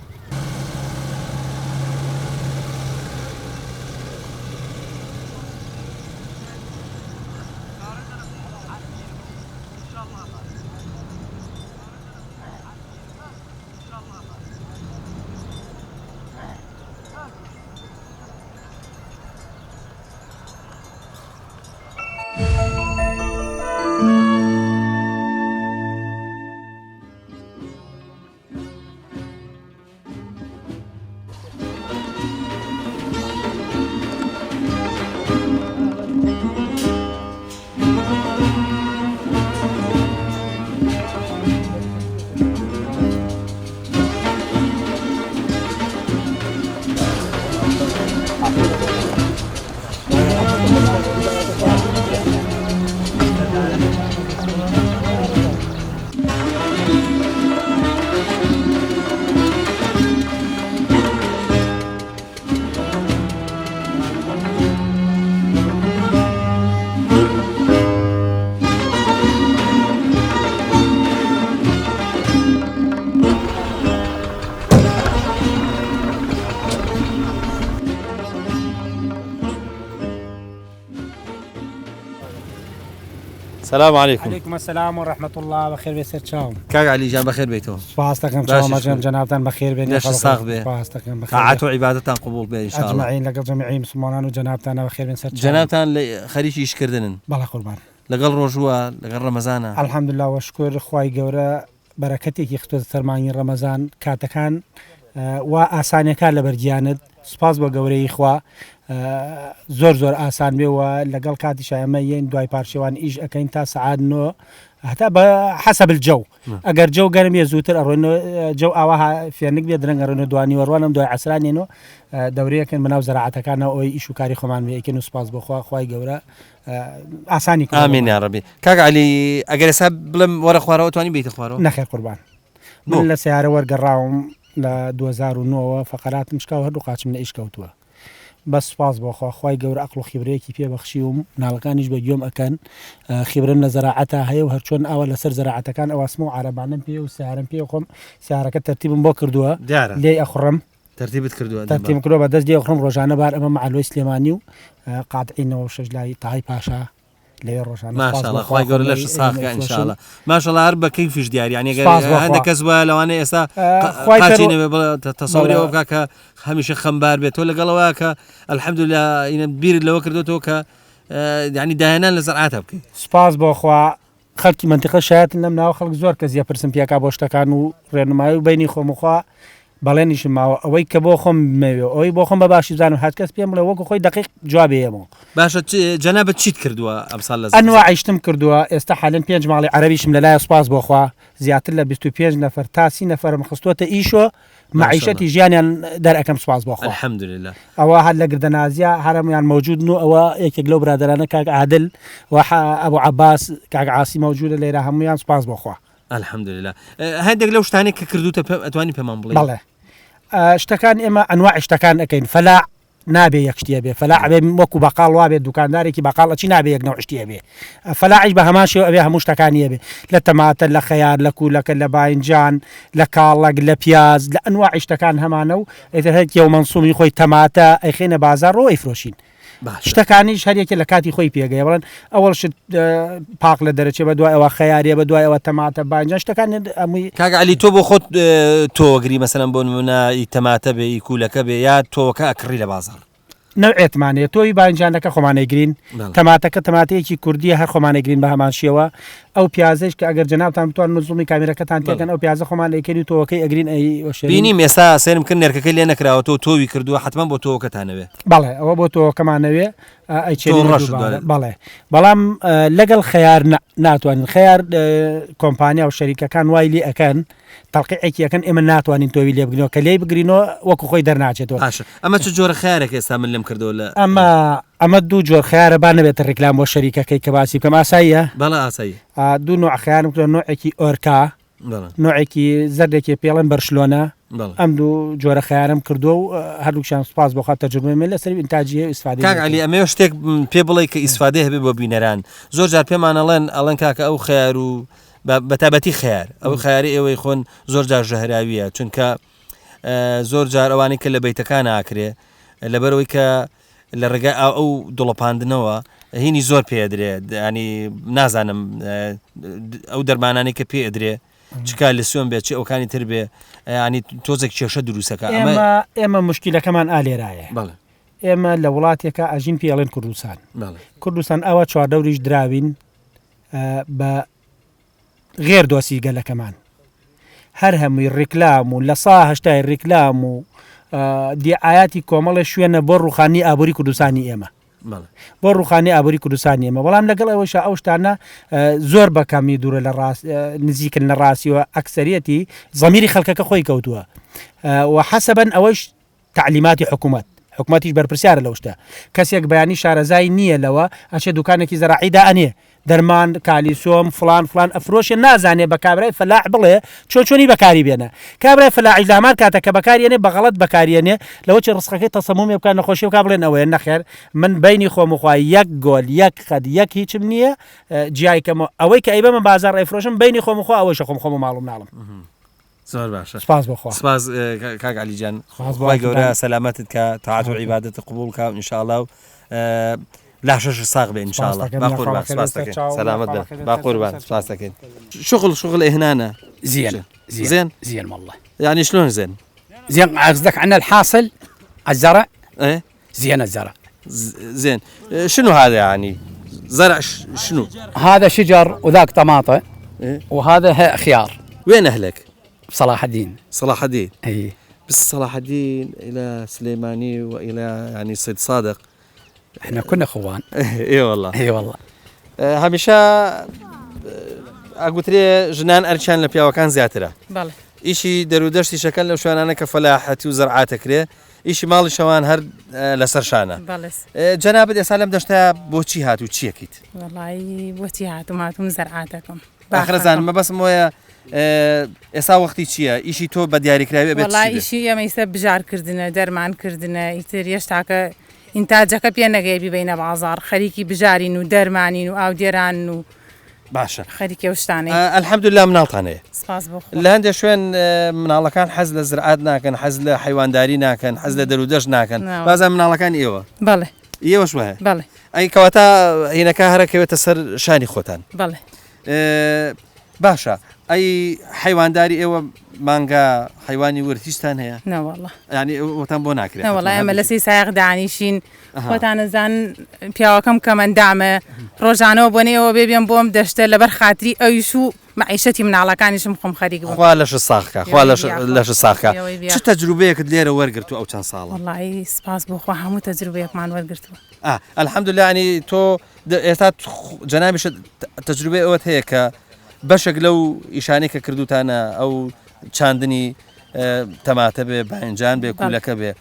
سلام علیکم. علیکم السلام و رحمت الله بخیر بسر چاوم. کاک علی جان بخیر بیتو. سپاس دکم چاوم مجنب جنابتان بخیر بینی. نش ساق به. سپاس دکم بخیر. طاعت و عبادتان قبول به ان شاء الله. اجمعین لقل جميع مسلمانان و جنابتان بخیر بسر چاوم. جنابتان خریج ایش کردنن. بله قربان. لقل روزوا لقل رمضان. الحمد لله و شکر خوای گوره برکتی که خود سرمایه رمضان کاتکان و آسانی کار لبرجیاند. سپاس با گوره خوا. زۆر ئاسان بێ و لەگەڵ کاتی شایمە یەن دوای پارشێوان ئیش ئەەکەین تا سعاد نۆ هەتا بە حەسەب الجو ئەگەر جەو گەرم یە زووتر ئەڕۆینەوە جەو ئاوا فێنک بێ درەنگە ڕۆنە دوانی وەڕوانم دوای عەسرانێنەوە دەورەیەکەن بەناو زەراعەتەکانەوە ئەوەی ئیش و کاری خۆمان بێ ئەکەن و سپاس بۆخوا خوای گەورە ئاسانی کرد. ئامین یا ڕەبی. کاک علی ئەگەر ئێستا بڵێم وەرە خوارەوە توانی بیتە خوارەوە؟ نەخێر قوربان. من لە سیارە وەرگەڕاوم لە 2009 فەقەراتم شکاو هەردوو قاچم لە ئیش کەوتووە. بس سپاس بۆخوا خوای گەورە عەقڵ و خیبرەیەکی پێبەخشی و ناڵەکانیش بە گوێم ئەکەن خیبرم لە زەراعەتە هەیە و هەرچۆن ئاوە لەسەر زەراعەتەکان ئەواسمە و عەرەبانم پێ و سیارم پێ خۆم سیارەکە تەرتیبم بۆ کردووە لێ ئەخڕم تەرتیبت کردووە تەرتیب کردووە بەدەست لێ ئەخڕم ڕۆژانە بار ئەمە معلۆی سلێمانی و قاتعینەوە شەش لای تاهای پاشا لێ ڕۆژانە ماشاءالله خوای گەورە لەش ساغکە ئینشاءالله ماشاءالله هەر بە کەیفیش دیار یعنی هەندێک کەس وایە لەوانەیە ئێستا قاچینەوە تەسەووری ئەوە بکە کە هەمیشە خەمبار بێت تۆ لەگەڵەوەیە کە الحەمدولله بیرت لەوە کردوێتەوە کە یعنی داهێنان لە زەرعاتە بکەیت. سپاس بۆخوا خەڵکی منتیقە شایەتن لەم ناوە خەڵک زۆر کەس یەپرسم پێکا بۆ شتەکان و ڕێنمایی و بینی خۆمخوا بەڵێنیشم ماوە ئەوەی کە بۆ خۆم مەوێ ئەوەی بۆ خۆم بە باشی زانم هات کەس پێم بڵێ وەکو خۆی دقیق جوابێمەوە باشە جەنابەت چیت کردووە ئەمساڵ لە ئەنواعیشتم کردووە ئێستا حالن 5 ماڵی عەرەبیشم لەلایە سوپاس بۆخوا زیاتر لە 25 نەفەر تا 30 نەفەرم خستووەتە ئیشۆ معیشەتی ژیانیان دەرەکەم سوپاس بۆخوا الحەمدولله ئەوە هەر لە گردەنازیە هەرەمویان مەوجودن و ئەوە یەکێک لەو برادرانە کاک عادل و ئەبوو عەباس کاک عاسی مەوجودە لێرە هەمویان سوپاس بۆخوا الحەمدولله هەندێک لەو شتانێک کە کردوتە ئەتوانی پێمان بڵێ بەڵێ شتەکان ئێمە ئەنواع شتەکان ئەەکەین فەلاع نابێ یەک شتێ بێ فەلاع ئەبێ وەکو بەقاڵ وابێت دوکاندارێکی بەقاڵەچی نابێ یەک نەوع شتێ بێ فەلاعیش بە هەمان شێوە ئەبێ هەموو شتەکانیە بێ لە تەماتە لە خەیار لە کوولەکە لە باینجان لە کاڵک لە پیاز لە ئەنواع شتەکان هەمانە و ئێتر هەرێک و منسومی خۆی تەماتە ئەیخێنە بازار ڕۆ ئەیفرۆشین شتەکانیش هەرێکە لە کاتی خۆی پێگەی بڵێن ئەوەڵ شت پاق لە دەرەچێ بە دوای ئەوە خەیاریە بە دوای ئەوە تەماتە باینجان شتەکان ئەمووی کاک عەلی تۆ بۆ خۆت تۆوەگری مەسەلەن بۆ نمونە تەماتە بێ کوولەکە بێ یا تۆوەکە ئەکڕی لە بازار نەوعێتمانێت تۆی باینجانەکە خۆمانەیگرین تەماتەکە تەماتەیەکی کوردیە هەر خۆمانەگرین بە هەمان شێوە ئەو پیازش کە ئەگەر جەنابتان بتوان نزومی کامێرەکەتان تێکەن ئەو پیازە خۆمانەکەنی تۆوەکەی ئەگرین بینیم ئێستا سێرم کرد نێرکەکەی لێ نەکراوەتەوە تۆوی کردووە حتمما بۆ تۆوەکەتانەوێ بەڵێ ئەوە بۆ تۆوەکەمانەوێ بەڵێ بەڵام لەگەڵ خەیار ناتوانین خەیار کۆمپانیا و شەریکەکان وای لێ ئەەکەن تەڵقیعێکی ئەەکەن ئێمە ناتوانین تۆوی لێ بگرینەوە کە لێ بگرینەوە وەکو خۆی دەرناچێتەوە ئەمە چ جۆرە خەیارێک ئێستا من لێم کردەوە لە ئەمە دوو جۆر خیارە با نەبێت ڕێکلام بۆ شەریکەکەی کە باسی بکەم ئاساییە بەڵێ ئاسایی دوو نوع خیارم کردە نوعێکی ئۆرکا نوعێکی زەردێکی پێڵێن بەرشلۆنە ئەم دوو جۆرە خیارم کردو و هەردووکشان سوپاس بۆ خاطر تەجروبەی لەسەر ئینتاجیە ئیسفادە کاک عەلی ئەمە شتێک پێ بڵێ کە ئیسفادە هەبێ بۆ بینەران زۆر جار پێمان ئەڵێن کاکە ئەو خیار و بەتابەتی خیار ئەو خیاری ئێوەی خۆن زۆر جار ژەهراویە چونکە زۆر جار ئەوانەی کە لە بەیتەکان ئاکرێ لەبەرەوەی کە لە ڕێگای ئەو دڵەپاندنەوە هینی زۆر پێدرێت ینی نازانم ئەو دەرمانانی کە پێدرێ چکار لە سوێن بێت چ ئەوکانی تر بێ ینی تۆزێک کێشە دروستەکە ئێمە مشکلەکەمان ئالێرایە ئێمە لە وڵاتێکە ئەژین پێڵێن کوردستان ئەوە چواردەوریش دراوین بە غێر دۆسی گەلەکەمان هەر هەمووی ڕیکلام و لە سا هەشتای ڕیکلام و دیعایاتی کۆمەڵە شوێنە بۆ ڕوخانی ئابووری کوردستانی ئێمە بۆ ڕوخانی ئابووری کوردستانی ئێمە بەڵام لەگەڵ ئەوەش ئەو شتانە زۆر بەکەمی دوورە لە نزیکن لە ڕاستیەوە ئەکسەریەتی زەمیری خەڵکەکە خۆی کەوتووە و حەسەبەن ئەوەش تعلیماتی حکوومەتیش بەرپرسیارە لەو شتە کەسێک بەیانی شارەزای نییە لەوە ئەچێ دوکانێکی زەراعیدا ئەنێ دەرمان کالیسۆم فلان ئەفرۆشە نازانێ بە کابرای فەلاح بڵێ چۆنی بەکاری بێنە کابرای فەلاحی لامان کاتە کە بەکارێنێ بەغەڵەت بەکارێنێ لەوە چ ڕسقەکەی تەسەمومی بکات نەخۆشی بکات بڵێن ئەوەیە نەخێر من بینی خۆم وخوای یەک گۆل یەک خەد یەک هیچم نییە جیایکەمە ئەوەی کە ئەیبە من بازار ئەیفرۆشم بینی خۆم وخوا ئەوەی خۆم ماڵم ناڵم زۆر باشە سپاس بۆخوا سپاس کاک عەلیجان خوای گەورە سەلامەتت کە تاعات و عیبادەت قبول کە ئینشاءالله لاشش ساغ بێ ئینشاءالله با قوربان سپاس دەکەین سەلامەت بە با قوربان سپاس دەکەین شغل هنا زين والله يعني شلون زين قصدك عن الحاصل الزرع ايه زين الزرع زين شنو هذا يعني زرع شنو هذا شجر وذاك طماطة إيه؟ وهذا خيار وين أهلك صلاح الدين اي بس صلاح الدين إلى سليماني وإلى يعني صيد صادق احنا كنا اخوان اي والله همیشه ئەگوترێ ژنان ئەرچیان لە پیاوەکان زیاترە ئیشی دەرودەشتی شەکەن لەو شوێنانە کە فەلاحەتی و زەرعاتەکرێ ئیشی ماڵی شەوان هەر لەسەر شانە جەنابەت ئێستا لەم دەشتا بۆچی هات و چیەکەیت وەڵی بۆچی هاتم زەرعاتەکەم ئاخرەزانم مەبەسم وایە ئێستا وەختی چییە ئیشی تۆ بە دیاریکراوی بێت وڵی ئیشی ئەمە ئێستا بژارکردنە دەرمانکردنە ئیتر هێشتاکە ئینتاجەکە پێ نەگەی ببینە بازار خەریکی بژارین و دەرمانین و ئاودێران و باشە خەریکە شتانەی ئەلحەمدوللا مناڵتانەیە سپاس بۆ لە هەندێک شوێن مناڵەکان حەز لە زرعات ناکەن حەز لە حیوانداری ناکەن حەز لە دەرودەشت ناکەن بازان مناڵەکان ئێوە بەڵێ ئێوەش وایە بەڵێ ئەی کەواتە هینەکە هەرەکەوێتە سەر شانی خۆتان بەڵێ باشە ئەی حیوانداری ئێوە مانگا حیوانی وەرتیشتان هەیە نەوەڵە ینی ئەوتان بۆ ناکرێت نەوەڵە ئەمە لە سی سایق دانیشین خۆتانەزان پیاوەکەم کەمەندامە ڕۆژانەوە بۆنەوە بێبێن بۆم دەشتە لەبەر خاتری ئەویش و معیشەتی مناڵەکانیشم خۆم خەریک بووم خوا لەش ساخکە خوا لەش ساخکە چ تەجروبەیەکت لێرە وەرگرت و ئەو چەند ساڵە وڵی سپاس بۆ خوا هەموو تەجروبەیەکمان وەرگرتووە الحەمدوللا ینی تۆ ئێستا جەنابیش تەجروبەی ئەوەت هەیە کە بەشێک لەو ئیشانەی کە کردوتانە ئەو چاندنی تەماتە بێ باینجان بێ کولەکە بێ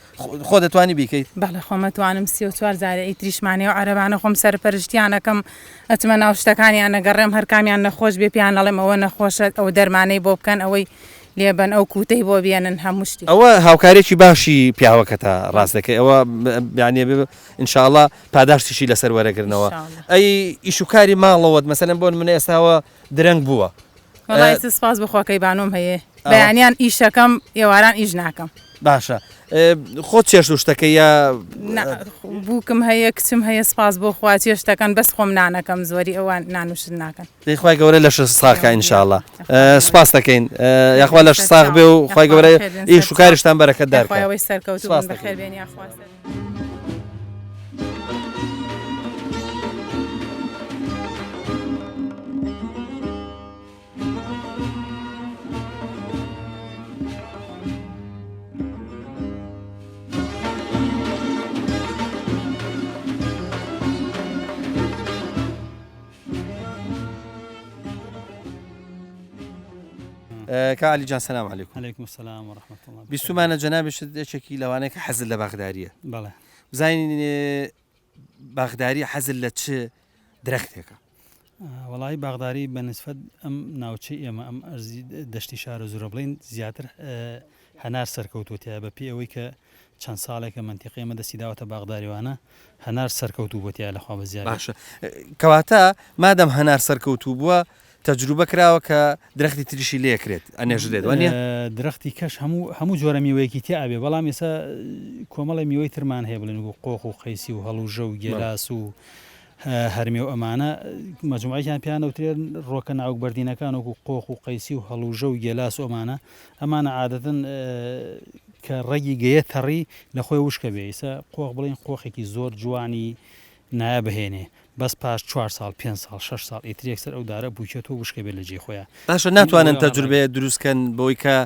خۆ دەتوانی بیکەیت بەڵێ خۆمەتوانم 34 جارە ئیتریشمانەی و عەرەبانە خۆم سەرپەرشتیانەکەم ئەتمە ناو شتەکانیان نەگەڕێم هەرکامیان نەخۆش بێ پیان ئەڵێم ئەوە نەخۆشە ئەو دەرمانەی بۆ بکەن ئەوەی لێبەن ئەو کوتەی بۆ بێنن هەموو شتی ئەوە هاوکارێکی باشی پیاوەکەتە ڕاست دەکەی ئەوە یانێ ئینشاءڵڵا پاداشتیشی لەسەر وەرەگرنەوە ئەی ئیشوکاری ماڵەوەت مەسەلەن بۆ من ئێستاوە درەنگ بووە وڵی سپاس بخواکەی بانۆم هەیە بەیانیان ئیشەکەم ئێواران ئیش ناکەم باشە خۆت چێشت و شتەکە یا بووکم هەیە کچم هەیە سپاس بۆ خوا چێشتەکەن بەس خۆم نانەکەم زۆری ئەوان نانوشت ناکەن دەیخوای گەورە لەش ساخکە ئینشاءڵڵا سپاس دەکەین یاخوا لەش ساخ بێ و خی گەورە ئیشوکاریشتان بەرەکەت دارکەوەی سەرکەوت بەخێر بێنی یاخواست کالی جان سلام علیکم. علیکم السلام و رحمت الله. بیستمانە جەنابیشت یەکێکی لەوانەیە کە حەزت لە باغداریە. بەڵێ. بزانین باغداری حەزت لە چ درەختێکە؟ وەڵی باغداری بەنسبەت ئەم ناوچەی ئێمە ئەم ئەرزی دەشتی شارە زۆرە بڵین زیاتر هەنار سەرکەوتوتیە بە پێی ئەوەی کە چەند ساڵێکە منتیقی ئێمە دەستی داوەتە باغداریوانە هەنار سەرکەوتوو بۆتیا لەخوا بە زیاد. باشە کەواتە مادەم هەنار سەرکەوتوو بووە تەجروبە کراوە کە درەختی تریشی لێکرێت ئەنێژرێت وانە درەختی کەش هەموو جۆرە میوەیەکی تیاابێ بەڵام ئێستا کۆمەڵی میوەی ترمان هەیە بڵێن و قۆخ و قەیسی و هەڵوژە و گێلاس و هەرمێ و ئەمانە مەجموعەکان پیانەوترێن ڕۆکە ناوک بەردینەکان وەکو قۆخ و قەیسی و هەڵوژە و گێلاس و ئەمانە عادەتەن کە ڕێگی گەیە تەڕی لە خۆی وشکە بێ ئێستا قۆخ بڵین قۆخێکی زۆر جوانی نایە بهێنێ بەس پاش 4 ساڵ 5 ساڵ 6 ساڵ ئیترێکسەر ئەو دارە بووکێت و وشکە بێ لە جێ خۆیان باشە ناتوانن تەجروبەیە دروستکەن بۆی کە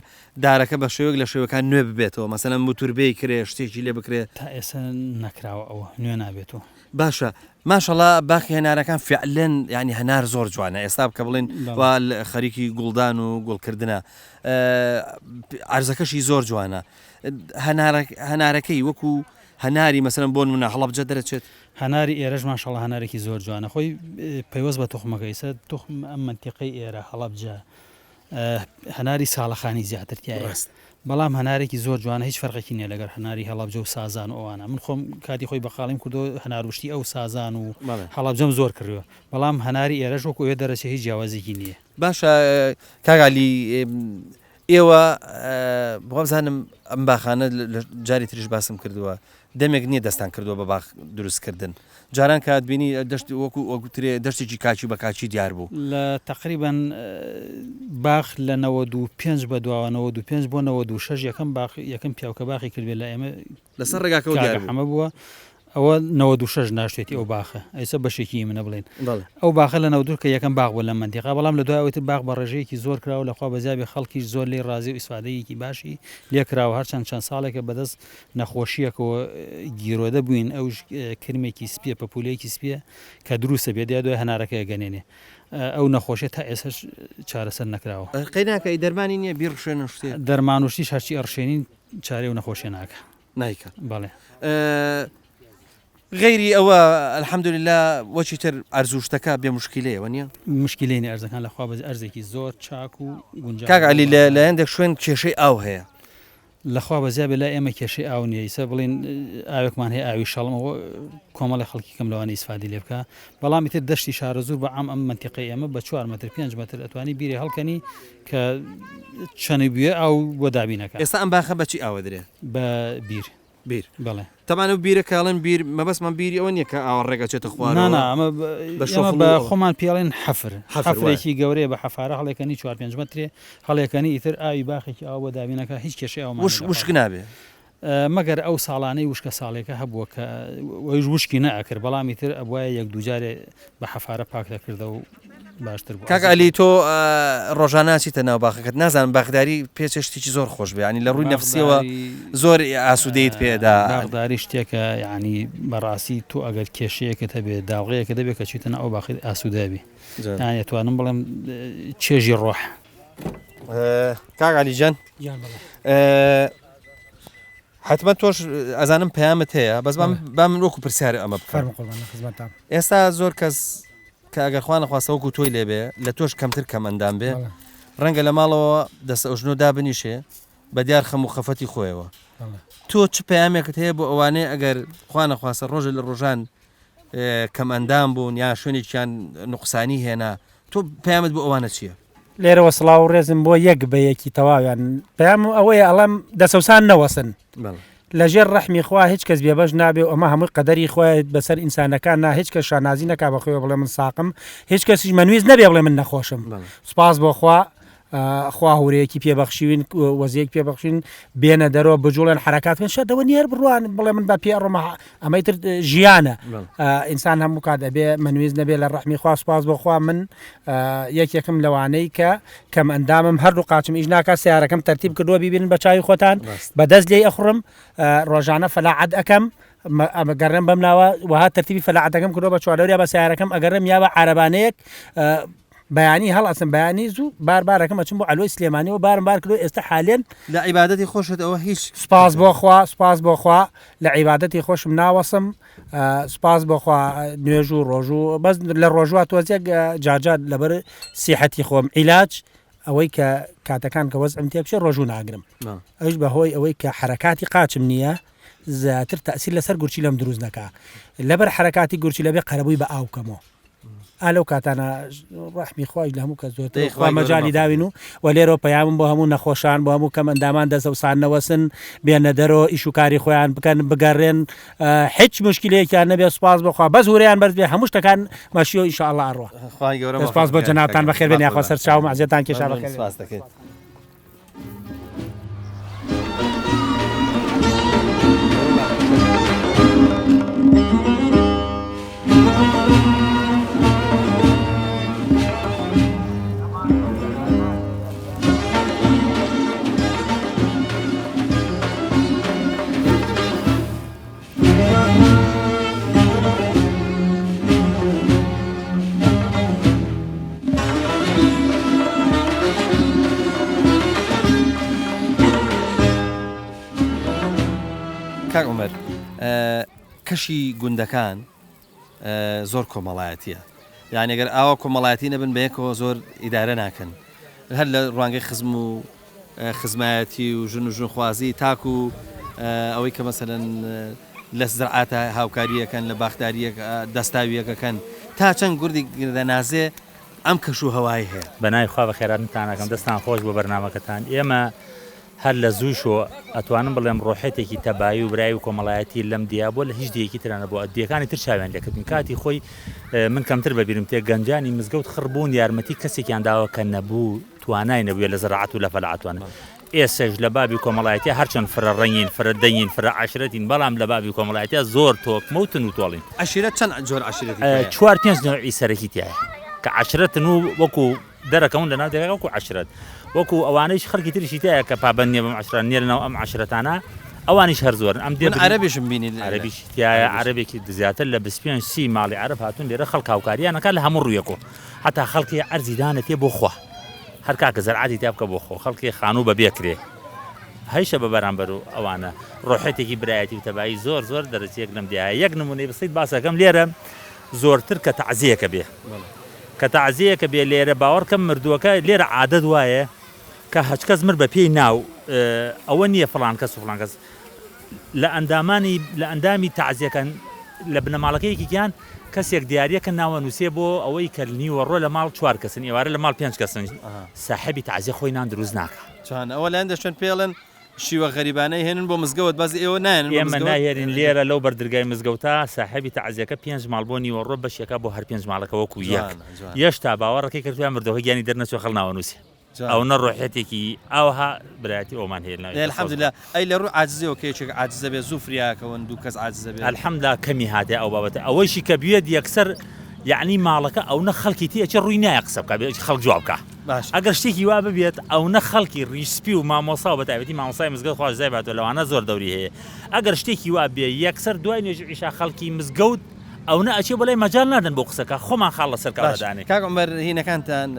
دارەکە بە شێوەیەک لە شێوەکان نوێ ببێتەوە مەسەلەن موتوربەی کرێ شتێکی لێ بکرێت تا ئێستا نەکراوە ئەوە نوێ نابێتەوە باشە ماشەڵڵا باخی هەنارەکان فعلەن ینی هەنار زۆر جوانە ئێستا بکە بڵین وا خەریکی گوڵدان و گوڵکردنە ئارزەکەشی زۆر جوانە هەنارەکەی وەکو هەناری مەسەلەن بۆ منە هەڵەبجە دەرەچێت هەناری ئێرەش ماشەڵڵا هەنارێکی زۆر جوانە خۆی پەیوەست بە توخمەکەی سە توخم ئەم منتیقەی ئێرە هەڵەبجە هەناری ساڵەخانی زیاترتیایە بەڵام هەنارێکی زۆر جوانە هیچ فەرقێکی نییە لەگەر هەناری هەڵەبجە و سازان و ئەوانە من خۆم کاتی خۆی بەقاڵیم کردو هەناروشتی ئەو سازان و هەڵەبجەم زۆر کردووە بەڵام هەناری ئێرەش وەکو ئێوە دەرەچێ هیچ جیاوازێکی نییە باشە کاگالی ئێوە بزانم ئەم باخانە جاری تریش باسم کردووە دەمێک نییە دەستان کردووە بە باخ دروستکردن جاران کات بینی دەشت وەکوترێ دەشتێکی کاچی بە کاچی دیار بوو لە تقریبان باخ لە 95 بە دواوە 95 بۆ 96 یەکەم پیاوکە باخی کردێ لە ئێمە لەسەر ڕێگاکە هەمە بووە ئەوە 96 ناشتێتی ئەو باخە ئەیسا بەشێکی منە بڵێن ئەو باخە لە 92 کە یەکەم باغ بوو لە منتیقا بەڵام لە دوایەوەی باغ بە ڕێژەیەکی زۆر کراوە لەخوا بەزیابی خەڵکیش زۆر لێ ڕازی و ئیسفادەیەکی باشی لێ کراوە هەرچەند چەند ساڵێکە بەدەست نەخۆشیەکەوە گیرۆدە بووین ئەو کرمێکی سپیە پەپولەیەکی سپیە کە دروستە بێ دوای هەنارەکە گەنێنێ ئەو نەخۆشیە تا ئێسش چارەسەر نەکراوە قەیناکەی دەرمانی نییە بیرڕشێنە شتێ دەرمانوشتیش هەرچی ئەڕشێنین چارێ و نەخۆشیە ناکە نیکە بەڵێ غیری ئەوە الحەمدولله وەچی تر ئەرزوشتەکە بێ مشکلەیەوە نییە مشکلێنی ئەرزەکان لەخوا بە ئەرزێکی زۆر چاک و گونجاو کاگالی لە هەندێک شوێن کێشەی ئاو هەیە لەخوا بەزیابێ لا ئێمە کێشەی ئاو نییە ئیسا بڵین ئاوێکمان هەیە ئاوی شەڵمەوە کۆمەڵی خەڵکی کەم لەوانەی ئیسفادی لێ بکە بەڵامی تر دەشتی شارە زوور بە عام ئەم منتیقەی ئێمە بە 4 مەتر 5 مەتر ئەتوانی بیری هەڵکەنی کە چەنی بووە ئاو بۆ دابینەکە ئێستا ئەم باخە بەچی ئاوە درێ بە بیر بەڵێ تەمانە بیرە کاڵن بیر مەبەستمان بیری ئەوە نییە کە ئاوە ڕێگەچێتە خوارەوە ئەمە بە خۆمان پیاڵێن حەفرێکی گەورەیە بە حەفارە هەڵێکەنی 4-5 مەترێ هەڵێکەنی ئیتر ئاوی باخێکی ئاو بۆ دابینەکە هیچ کێشەی ئەومان وشک نابێ مەگەر ئەو ساڵانەی وشکە ساڵێکە هەبووە کە وەیش وشکی نەئەکرد بەڵامی تر ئەبوایە یەک دووجارێ بە حەفارە پاک دەکردە و باشتر بوو کاکەلی تۆ ڕۆژاناچیتە ناو باخەکەت نازانم باخداری پێچ شتێکی زۆر خۆش بێ ینی لە ڕووی نەفسیەوە زۆر ئاسوودەیت پێدا باغداری شتێکە یعنی بەڕاستی تۆ ئەگەر کێشەیەکت هەبێ داوغەیەکە دەبێت کە چیتە ئەو باخی ئاسوودابی یان توانم بڵێم چێژی ڕۆح کاکەلی جان حتمما تۆش ئەزانم پەیامت هەیە بەس با من وەکو پرسیارە ئەمە بکەم ئێستا زۆر کەس کە ئەگەر خوا نەخواستە وەکو تۆی لێبێ لە تۆش کەمتر کەمەندام بێ ڕەنگە لە ماڵەوە دەستە ئەوژنۆ دابنیشێ بە دیار خەم و خەفەتی خۆیەوە تۆ چ پەیامێکت هەیە بۆ ئەوانەیە ئەگەر خوا نەخواستە ڕۆژە لە ڕۆژان کەم ئەندام بوون یا شوێنێکیان نوقسانی هێنا تۆ پەیامت بۆ ئەوانە چییە؟ لێرەوە سڵاو و ڕێزم بۆ یەک بە یەکی تەواویان پەیام ئەوەیە ئەڵەم دەسەوسان نەوەسن لەژێر ڕەحمی خوا هیچ کەس بێبەش نابێ و ئەمە هەمووی قەدەری خۆی بەسەر ئینسانەکان نا هیچ کەس شانازی نەکا بەخۆی بڵێ من ساقم هیچ کەسیش منویست نەبێ بڵێ من نەخۆشم سپاس بۆ خوا هەورەیەکی پێبەخشیوین وەزیەک پێبەخشین بێنە دەرەوە بجوڵێن حرکات بێن شەدەوە نێر بڕوان بڵێ من بە پێ ڕۆمە ئەمەی تر ژیانە ئینسان هەموو کات دەبێ منویست نەبێ لە ڕەحمی خوا سپاس بۆ خوا من یەکێکم لەوانەی کە کەم ئەندامم هەردوو قاچم ئیش ناکات سیارەکەم تەرتیب کردووە بیبینن بە چاوی خۆتان بەدەست لێی ئەخڕم ڕۆژانە فەلاعەت ئەەکەم ئەگەڕێم بەم ناوە وها تەرتیبی فەلاعەتەکەم کردووە بە چوارەوەریا بە سیارەکەم ئەگەڕێم یا بە عارەبانەیەک بەیانی هەڵئەچم بەیانی زوو باربارەکەم ئەچم بۆ ئەلۆی سلێمانی و بارم بار کردو ئێستا حالێن لە عیبادەتی خۆشت ئەوە هیچ سپاس بۆ خوا لە عیبادەتی خۆشم ناوەسم سپاس بۆ خوا نوێژ و ڕۆژ و بەس لە ڕۆژوە تۆزێک جاجات لەبەر سیحەتی خۆم عیلاج ئەوەی کە کاتەکان کە وەزعم تێبچێ ڕۆژوو ناگرم ئەوش بەهۆی ئەوەی کە حرکاتی قاچم نییە زیاتر تەسیر لەسەر گورچی لەم دروست نەکا لەبەر حرکاتی گورچی لەبێ قەرەبووی بە ئاوکەمەوە ئالەو کاتانە ڕەحمی خۆش لە هەموو کە زۆرتر خوا مەجای داوین و لێرەوە پەیامم بۆ هەموو نەخۆشان بۆ هەموو کەم ئەندامان دەسەوسان نەوەسن بێنە دەرەوە ئیش و کاری خۆیان بکەن بگەڕێن هیچ مشکلەیەکیان نەبێ سپاس بخوا بەس هوریان بەرز بێ هەموو شتەکان مەشیۆ ئینشاءالله ئەڕوا سپاس بۆ جەنابتان بەخێر بێن یاخوا سەر چاوم عەزیەتان کێشا بەخێر کاک عومەر کەشی گوندەکان زۆر کۆمەڵایەتیە یعنی ئەگەر ئاوا کۆمەڵایەتی نەبن بەیەکەوە زۆر ئیدارە ناکەن هەر لە ڕوانگەی خزم و خزمایەتی و ژن و ژنخوازی تاکو ئەوەی کە مەسەلەن لە زرعاتە هاوکاریەکەن لە باخداریەک دەستاویەکەکەن تا چەند گوردی دەنازێ ئەم کەش و هەوای هەیە بەناوی خوا بە خێراتتانەکەم دەستان خۆش بۆ بەرنامەکەتان ئێمە هەر لە زووشۆ ئەتوانم بڵێم ڕۆحێتێکی تەبایی و برای و کۆمەڵایەتی لەم دیا بۆ لە هیچ دیەکی ترانە بۆ ئەدیەکانی تر چاویان لەکردن کاتی خۆی من کەمتر بەبیرم تێ گەنجانی مزگەوت خڕبوون یارمەتی کەسێکیان داوە کە نەبوو توانای نەبووە لە زەراعەت و لە فەلاعەتوانە ئێسش لە بابی کۆمەڵایەتی هەرچەند فرە ڕەنگین فرە دەنگین فرە عەشرەتین بەڵام لە بابی کۆمەڵایەتیە زۆر تۆکمە و تن و تۆڵین عەشیرەت چەند جۆر عەشیرەتی 4-5 نوعی سەرەکی تایە کە عەشرەتن و وەکو دەرەکەون لەناو دەرەکە وەکو عەشرەت وەکو ئەوانەیش خەڵکی تریشی تایە کە پابەند نییە بەم عەشرەت نییە لەناو ئەم عەشرەتانە ئەوانیش هەر زۆرن ئەم دێ عەرەبیشم بینی عەرەبیش تایە عەرەبێکی زیاتر لە 25 ماڵی عەرەب هاتوون لێرە خەڵک هاوکاریانەکە لە هەموو ڕوویەکۆ هەتا خەڵکی عەرزی دانە تێ بۆ خوا هەر کاکە زەرعاتی تیا بکە بۆ خۆ خەڵکی خانوو بەبێکرێ هەیشە بە بەرامبەر و ئەوانە ڕۆحێتێکی برایەتی و تەبایی زۆر زۆر دەرەجەیەک لەم دیایە یەک نمونەی بەسیط باسەکەم لێرە زۆرتر کە تەعزیەکە بێ کە تەعزیەکە بێ لێرە باوەڕکەم مردووەکە لێرە عادەت وایە کە هەچ کەس مر بە پێی ناو ئەوە نییە فڵان کەس و فڵان کەس لە ئەندامی تەعزیەکەن لە بنەماڵەکەیەکیان کەسێک دیارەکە ناوە نووسێ بۆ ئەوەی کە نیوەڕۆ لە ماڵ 4 کەسن ئێوارە لە ماڵ 5 کەسن ساحەبی تەعزیە خۆی نان دروست ناکە چۆن ئەوە لەن دەشتن پێڵن شیوە غەریبانەی هێنن بۆ مزگەوت باز ئێوە نایەن ئێمە ناهێرین لێرە لەو بەردرگای مزگەوتە ساحەبی تەعزیەکە 5 ماڵ بۆ نیوەڕۆ بەشێکە بۆ هەر 5 ماڵەکە وەکو یەک یەشتا باوەڕەکەی کردویان مردەوەی گیانی دەرنەچوە خەڵ ناوە نووسێ ئەو نەڕۆحێتێکی ئەوها برایەتی ئەومان هێناوی الحەمدوللا ئەی لە ڕوو عاجزیەوە کێچێک عاجزە بێ زوو فریاکەون دوو کەس عاجزە بێ الحەمدوللا کەمی هاتێ ئەو بابەتە ئەوەیشی کە بێت یعنی ماڵەکە ئەو نە خەڵکی تێچە ڕووی نایە قسە بکە خەڵک جواب بکە ئەگەر شتێکی وا ببێت ئەو نە خەڵکی ڕیسپی و مامۆسا و بەتایبەتی مامۆسای مزگەوت خۆش زای باتەوە لەوانە زۆر دەوری هەیە ئەگەر شتێکی وا بێ یەکسەر دوای نوێژی عیشا خەڵکی مزگەوت ئەو نە ئەچێ بەڵێ مەجال نادەن بۆ قسەکە خۆمان خاڵ لەسەر کارەدانێ کاک عومەر هینەکانتان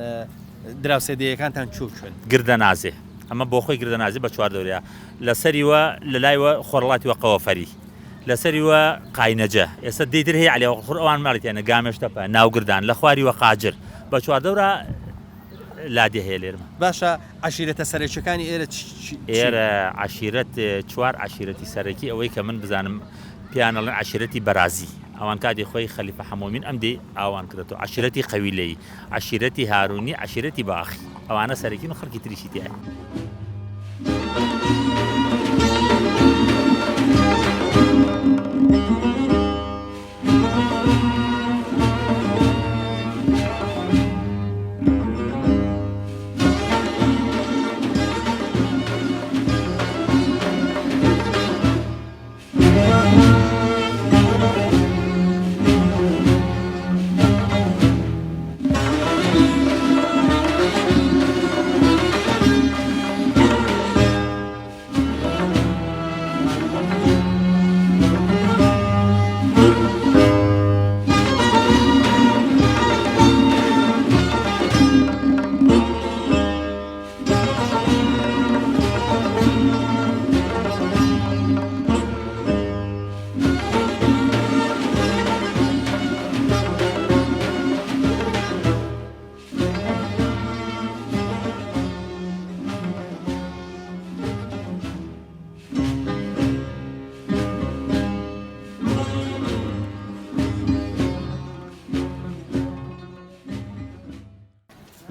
دراوسێدەیەکانتان چوو شوێن گردە نازێ ئەمە بۆ خۆی گردە نازی بە چوار دەورەیە لەسەریوە لەلایوە خۆڕڵاتیوە قەوەفەری لەسەریوە قاینەجە ئێستا دەیتر هەیە علی خۆر ئەوان ماڵێتیانە گامێشتەپە ناوگردان لە خواریوە قاجر بە چوار دەورە لادێ هەیە لێرمە باشە عشیرەتە سەرچەکانی ئێرە عشیرەت چوار عشیرەتی سەرەکی ئەوەی کە من بزانم پیانەڵێن عشیرەتی بەرازی ئەوان کاتی خۆی خەلیفە حەمومین ئەم دێ ئاوان کردەوە عشیرەتی قەویلەی عشیرەتی هارونی عشیرەتی باخی ئەوانە سەرەکین و خەڵکی تریشی تایە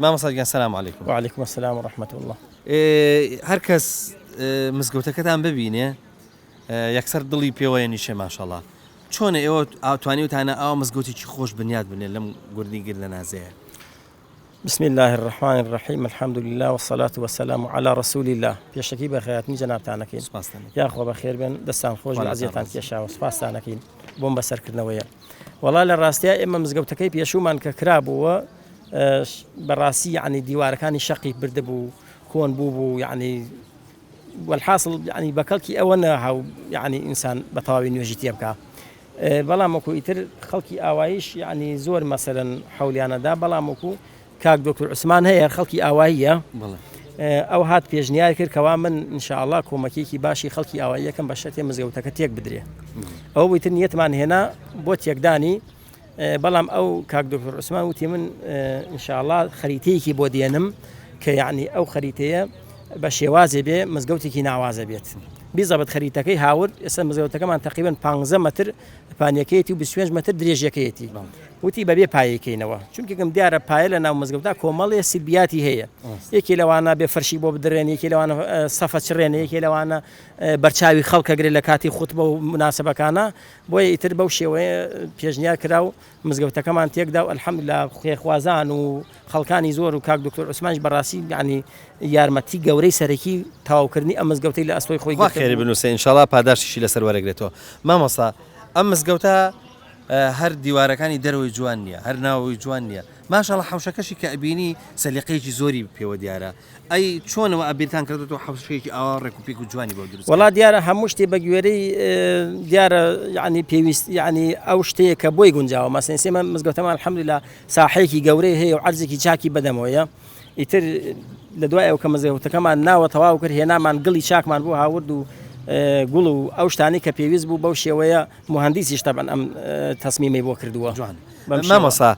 مامۆستا سەلام عەلەیکوم. وعەلەیکوم ئەسسەلام وەڕەحمەتوڵڵاه. هەر کەس مزگەوتەکەتان ببینێ یەکسەر دڵی پێوە نیشێ ماشەڵڵا چۆنە ئێوە ئاوتوانیوتانە ئاو مزگەوتێکی خۆش بنیاد بنێ لەم گوردی گر لە نازەیە. بسم الله الرحمن الرحيم الحمد لله والصلاة والسلام على رسول الله پێشەکی بەخێراتنی جەنابتانەکەین یاخوا بەخێر بێن دەستان خۆش عەزیزتان کێشاوە سوپاسانەکەین بۆم بەسەرکردنەوەیە وەڵا لە ڕاستیە ئێمە مزگەوتەکەی پێشومان کە کرابووە بەڕاستی یعنی دیوارەکانی شەقی بردەبوو کۆن بوو یعنی والحاصل یعنی بەکەڵکی ئەوە نەهاو یعنی ئینسان بە تەواوی نوێژی تێ بکە بەڵام وەکو ئیتر خەڵکی ئاوایش یعنی زۆر مەسەرەن حەولیانەدا بەڵام وەکو کاک دکتۆر عوسمان هەیە خەڵکی ئاواییە ئەو هات پێشنیار کرد کەوا من ئینشاءالله کۆمەکێکی باشی خەڵکی ئاوایی یەکەم بە شەرتێ مزگەوتەکە تێک بدرێ ئەو ویتر نیەتمان هێنا بۆ تێکدانی بەڵام ئەو کاک دکتۆر عوسمان وتی من ئینشاءالله خەریتەیەکی بۆ دێنم کە یعنی ئەو خەریتەیە بە شێوازێ بێ مزگەوتێکی ناوازە بێت بیزەبەت خەریتەکەی هاورد ئێستا مزگەوتەکەمان تقریبا 15 مەتر پانیەکەیەتی و 25 مەتر درێژەکەیەتی وتی بەبێ پایەکەینەوە چونکەکەم دیارە پایە لە ناو مزگەوتا کۆمەڵێ سلبیاتی هەیە یەکی لەوانە بێ فەرشی بۆ بدرێن یەکی لەوانە سەفە چڕێنە یەکی لەوانە بەرچاوی خەڵکەگرێت لە کاتی خوتبە و مناسبەکانە بۆیە ئیتر بەو شێوەیە پێشنیار کرا و مزگەوتەکەمان تێکدا و ئەلحەمدوللا خێرخوازان و خەڵکانی زۆر و کاک دکتۆر عوسمانش بەڕاستی یعنی یارمەتی گەورەی سەرەکی تاواوکردنی ئەم مزگەوتەی لە ئەسپۆی خۆی خێری بنووسێ ئینشاڵڵا پاداشتیشی لەسەر وەرەگرێتەوە مامۆستا ئەم مزگەوتە هەر دیوارەکانی دەرەوەی جوان نییە هەر ناوەوەی جوان نییە ماشەڵڵا حەوشەکەشی کە ئەبینی سەلیقەیەکی زۆری پێوە دیارە ئەی چۆنەوە ئەبیرتان کردێتەوە حەوشەیەکی ئاوا ڕێکوپێک و جوانی بۆ دروست وڵا دیارە هەموو شتێ بە گوێرەی دیارە یعنی پێویست یعنی ئەو شتەیە کە بۆی گونجاوە مەسەن سێمە مزگەوتەمان الحەمدوللا ساحەیەکی گەورەی هەیە و عەرزێکی چاکی بەدەمەوەیە ئیتر لە دوای ئەو کە مزگەوتەکەمان ناوە تەواو کرد هێنامان گڵی چاکمان بۆ هاورد و گوڵ و ئەو شتانی کە پێویست بوو بەو شێوەیە مهندسیش تەبەن ئەم تەسمیمی بۆ کردووە مامۆستا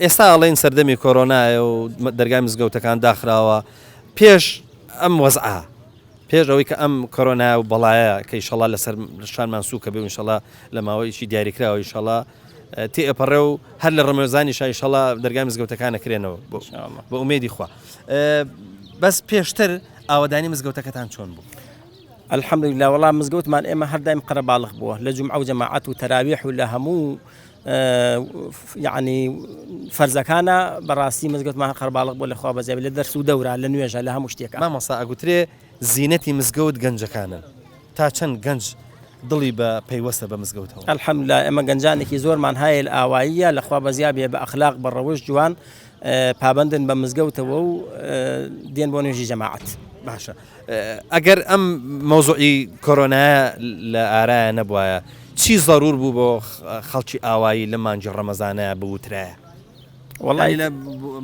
ئێستا ئەڵێن سەردەمی کۆرۆنایە و دەرگای مزگەوتەکان داخراوە پێش ئەم وەزعە پێش ئەوەی کە ئەم کۆرۆنا و بەڵایە کە ئیشەڵا لەسەر شانمان سووکە بێ و ئینشەڵا لە ماوەیەکی دیاریکراوە ئیشەڵا تێئەپەڕێ و هەر لە ڕەمەزانی ئیشەڵا دەرگای مزگەوتەکان نەکرێنەوە بە ئومێدی خوا بەس پێشتر ئاوەدانی مزگەوتەکەتان چۆن بوو الحەمدوللا وەڵام مزگەوتمان ئێمە هەردایم قەرەباڵغ بووە لە جومعە و جەماعەت و تەراویح و لە هەموو یعنی فەرزەکانە بەڕاستی مزگەوتمان قەرەباڵغ بووە لەخوا بەزیابێت لە دەرس و دەورە لە نوێژە لە هەموو شتێکە مامۆستا ئەگوترێ زینەتی مزگەوت گەنجەکانن تا چەند گەنج دڵی بە پەیوەستە بە مزگەوتەوە الحەمدوللا ئێمە گەنجانێکی زۆرمان هەیە لە ئاواییە لەخوا بەزیا بێ بە ئەخلاق بە ڕەوش جوان پابندن بە مزگەوتەوە و دێن بۆ نوێژی جەماعەت باشە ئەگەر ئەم مەوزوعی کۆرۆنایە لە ئارایە نەبووایە چی ضرور بوو بۆ خەڵکی ئاوایی لە مانجی ڕەمەزانەیە بوترایە وڵی لە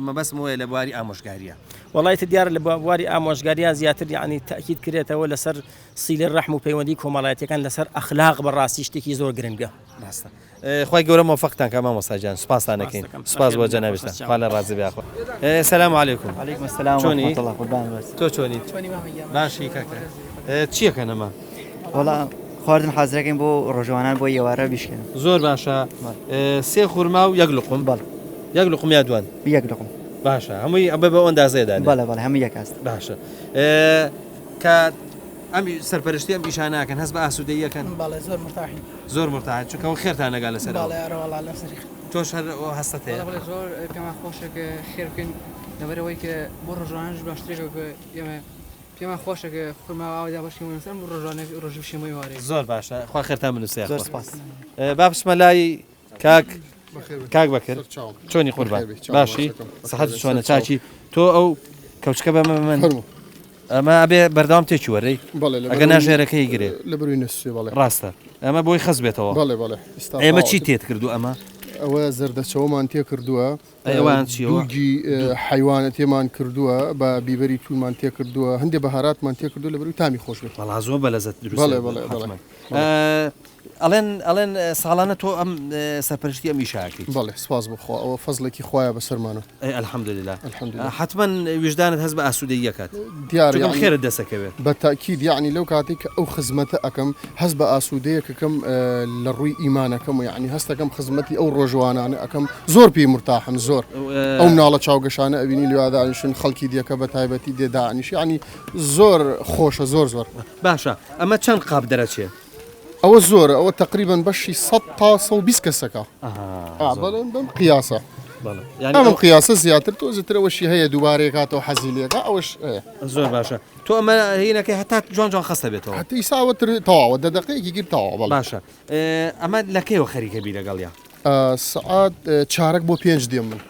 مەبەسمەوەی لە بواری ئامۆژگاریە وڵایەتە دیارە لە بواری ئامۆژگاریان زیاتر یعنی تاکید کرێتەوە لەسەر سیلە ڕەحم و پەیوەندی کۆمەڵایەتەکان لەسەر ئەخلاق بەڕاستی شتێکی زۆر گرنگە ڕاستە خی گەورە مۆفەقتان کە مامۆستاجان سوپاسانەکەین سوپاس بۆ جەنابێتە خوا لە ڕازی بێخوا سەلام عەلەیکوم چۆنی تۆ چۆنیت باشی کاکە چیەکەن ئەمە وەڵا خواردن حەزەکەین بۆ ڕۆژوانان بۆ ئێوارە بیشکێن زۆر باشە سێ خورما و یەک لقم بەڵ یەک لقم یا دوان یەک لقم باشە هەمووی ئەمە بە ئەندازەیەدا بەڵێ بەڵێ هەموو یەک هەست باشە کە ئەم سەرپەرشتی ئەم ئیشانەکەن هەست بە ئاسوودەیەکەن بەڵێ زۆر مرتاحین زۆر مرتاحن چونکە خێرتان لەگەڵ لەسەر بەڵێ لەسەر تۆش هەر هەستت هەیە بەڵێ زۆر پێما خۆشە کە خێر بکەین لەبەرەوەی کە بۆ ڕۆژانش باشترێکە کە ئێمە پێما خۆشە کە خورما ئاودا بەشکەین سەر ڕۆژانێک ڕۆژی شێمەی وارێ زۆر باشە خوا خێرتان بنووسێ زۆر سپاس با بچمە لای کاک بەکرد چۆنی قوربان باشی سەحەت چۆنە چاچی تۆ ئەو کەوچکە بە من ئەمە ئەبێ بەردەوام تێکی وەرەی ئەگە ناژێرەکەی گرێ لە بەروی نووسێ بەڵێ ڕاستە ئەمە بۆی خەز بێتەوە ئێمە چی تێت کردو ئەمە ئەوە زەردەچەوەمان تێ کردووە ئەوان چیەوە دووگی حیوانە تێمان کردووە بە بیبەری توولمان تێ کردووە هەندێک بەهاراتمان تێ کردو لە بەروی تامی خۆش بێت بەڵا زۆر بەلەزەت دروست بەڵێ بەڵێ ئەڵێن ساڵانە تۆ ئەم سەرپەرشتی ئەم ئیشاکەی بەڵێ سپاس بخوا ئەوە فەزلێکی خوایە بەسەرمانە الحەمدولله حتما وجدانت هەست بە ئاسوودەیەکات دیارە خێرت دەسەکەوێت بە تاکید یعنی لەو کاتێک کە ئەو خزمەتە ئەەکەم هەست بە ئاسوودەیەکەکەم لە ڕووی ئیمانەکەم و یعنی هەستەکەم خزمەتی ئەو ڕۆژوانانە ئەەکەم زۆر پێی مرتاحم زۆر ئەو ناڵە چاوگەشانە ئەبینی لێوادانیشن خەڵکی دیەکە بە تایبەتی دێدانیش ینی زۆر خۆشە زۆر باشە ئەمە چەند قاب دەرەچێت ئەوە زۆرە ئەوە تقریبان بەشی 100 تا 120 کەسەکە بەم قیاسە ئەم قیاسە زیاتر تۆ زیاترەوەشی هەیە دووبارەیە کاتەوە حەزیلەکە ئەوش زۆر باشە تۆ ئەمە هینەکەی هەتا جوان جوان خەستە بێتەوە هەتی ساوەتر تەواوە دەدەقەیەکی گر تەواوە باشە ئەمە لەکەیەوە خەریکەبی لەگەڵیا سعات چارەک بۆ 5 دێم من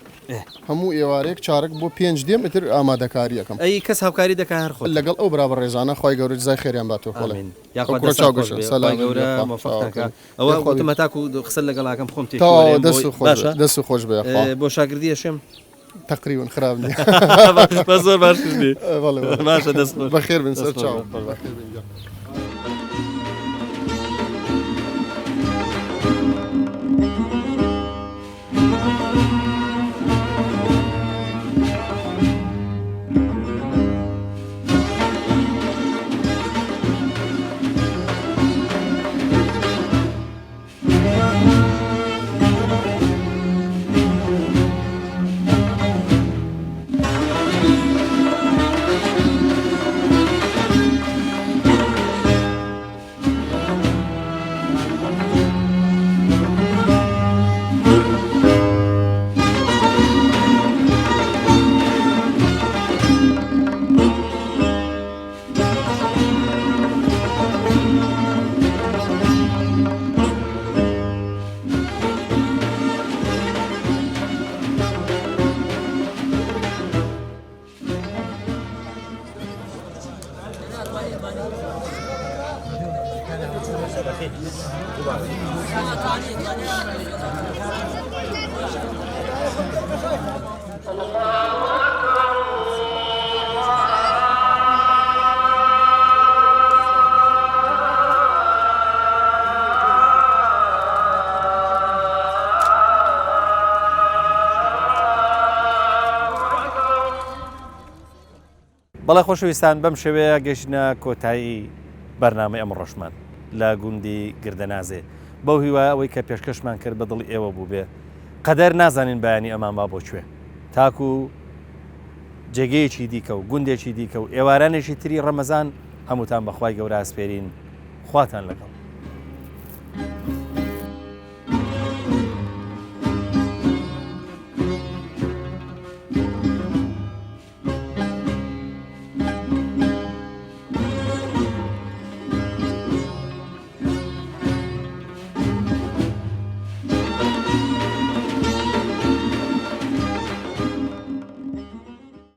هەموو ئێوارێک چارەک بۆ 5 دێم ئتر ئامادەکاریەکەم ئەی کەس هاوکاری دەکە هەر خۆ لەگەڵ ئەو برابر ڕێزانە خی گەورە جزای خێریان باتۆ ئەوە ئۆتۆماتاک و قسە لەگەڵاکەم خۆم دەست خۆش بێ بۆ شاگردی شێم تقریبا خراپ زۆر باش باشە دەست بەخێر بن سەر چاو بەڵێ خۆشەویستان بەم شێوەیە گەشتنە کۆتایی بەرنامەی ئەم ڕۆژمان لە گوندی گردەنازێ بەو هیوایە ئەوەی کە پێشکەشمان کرد بە دڵی ئێوە بوو بێ قەدەر نازانین بەیانی ئەمان با بۆکوێ تاکو جێگەیەکی دیکە و گوندێکی دیکە و ئێوارانێکی تری ڕەمەزان هەمووتان بەخوای گەورە ئاسپێرین خواتان لەگەڵ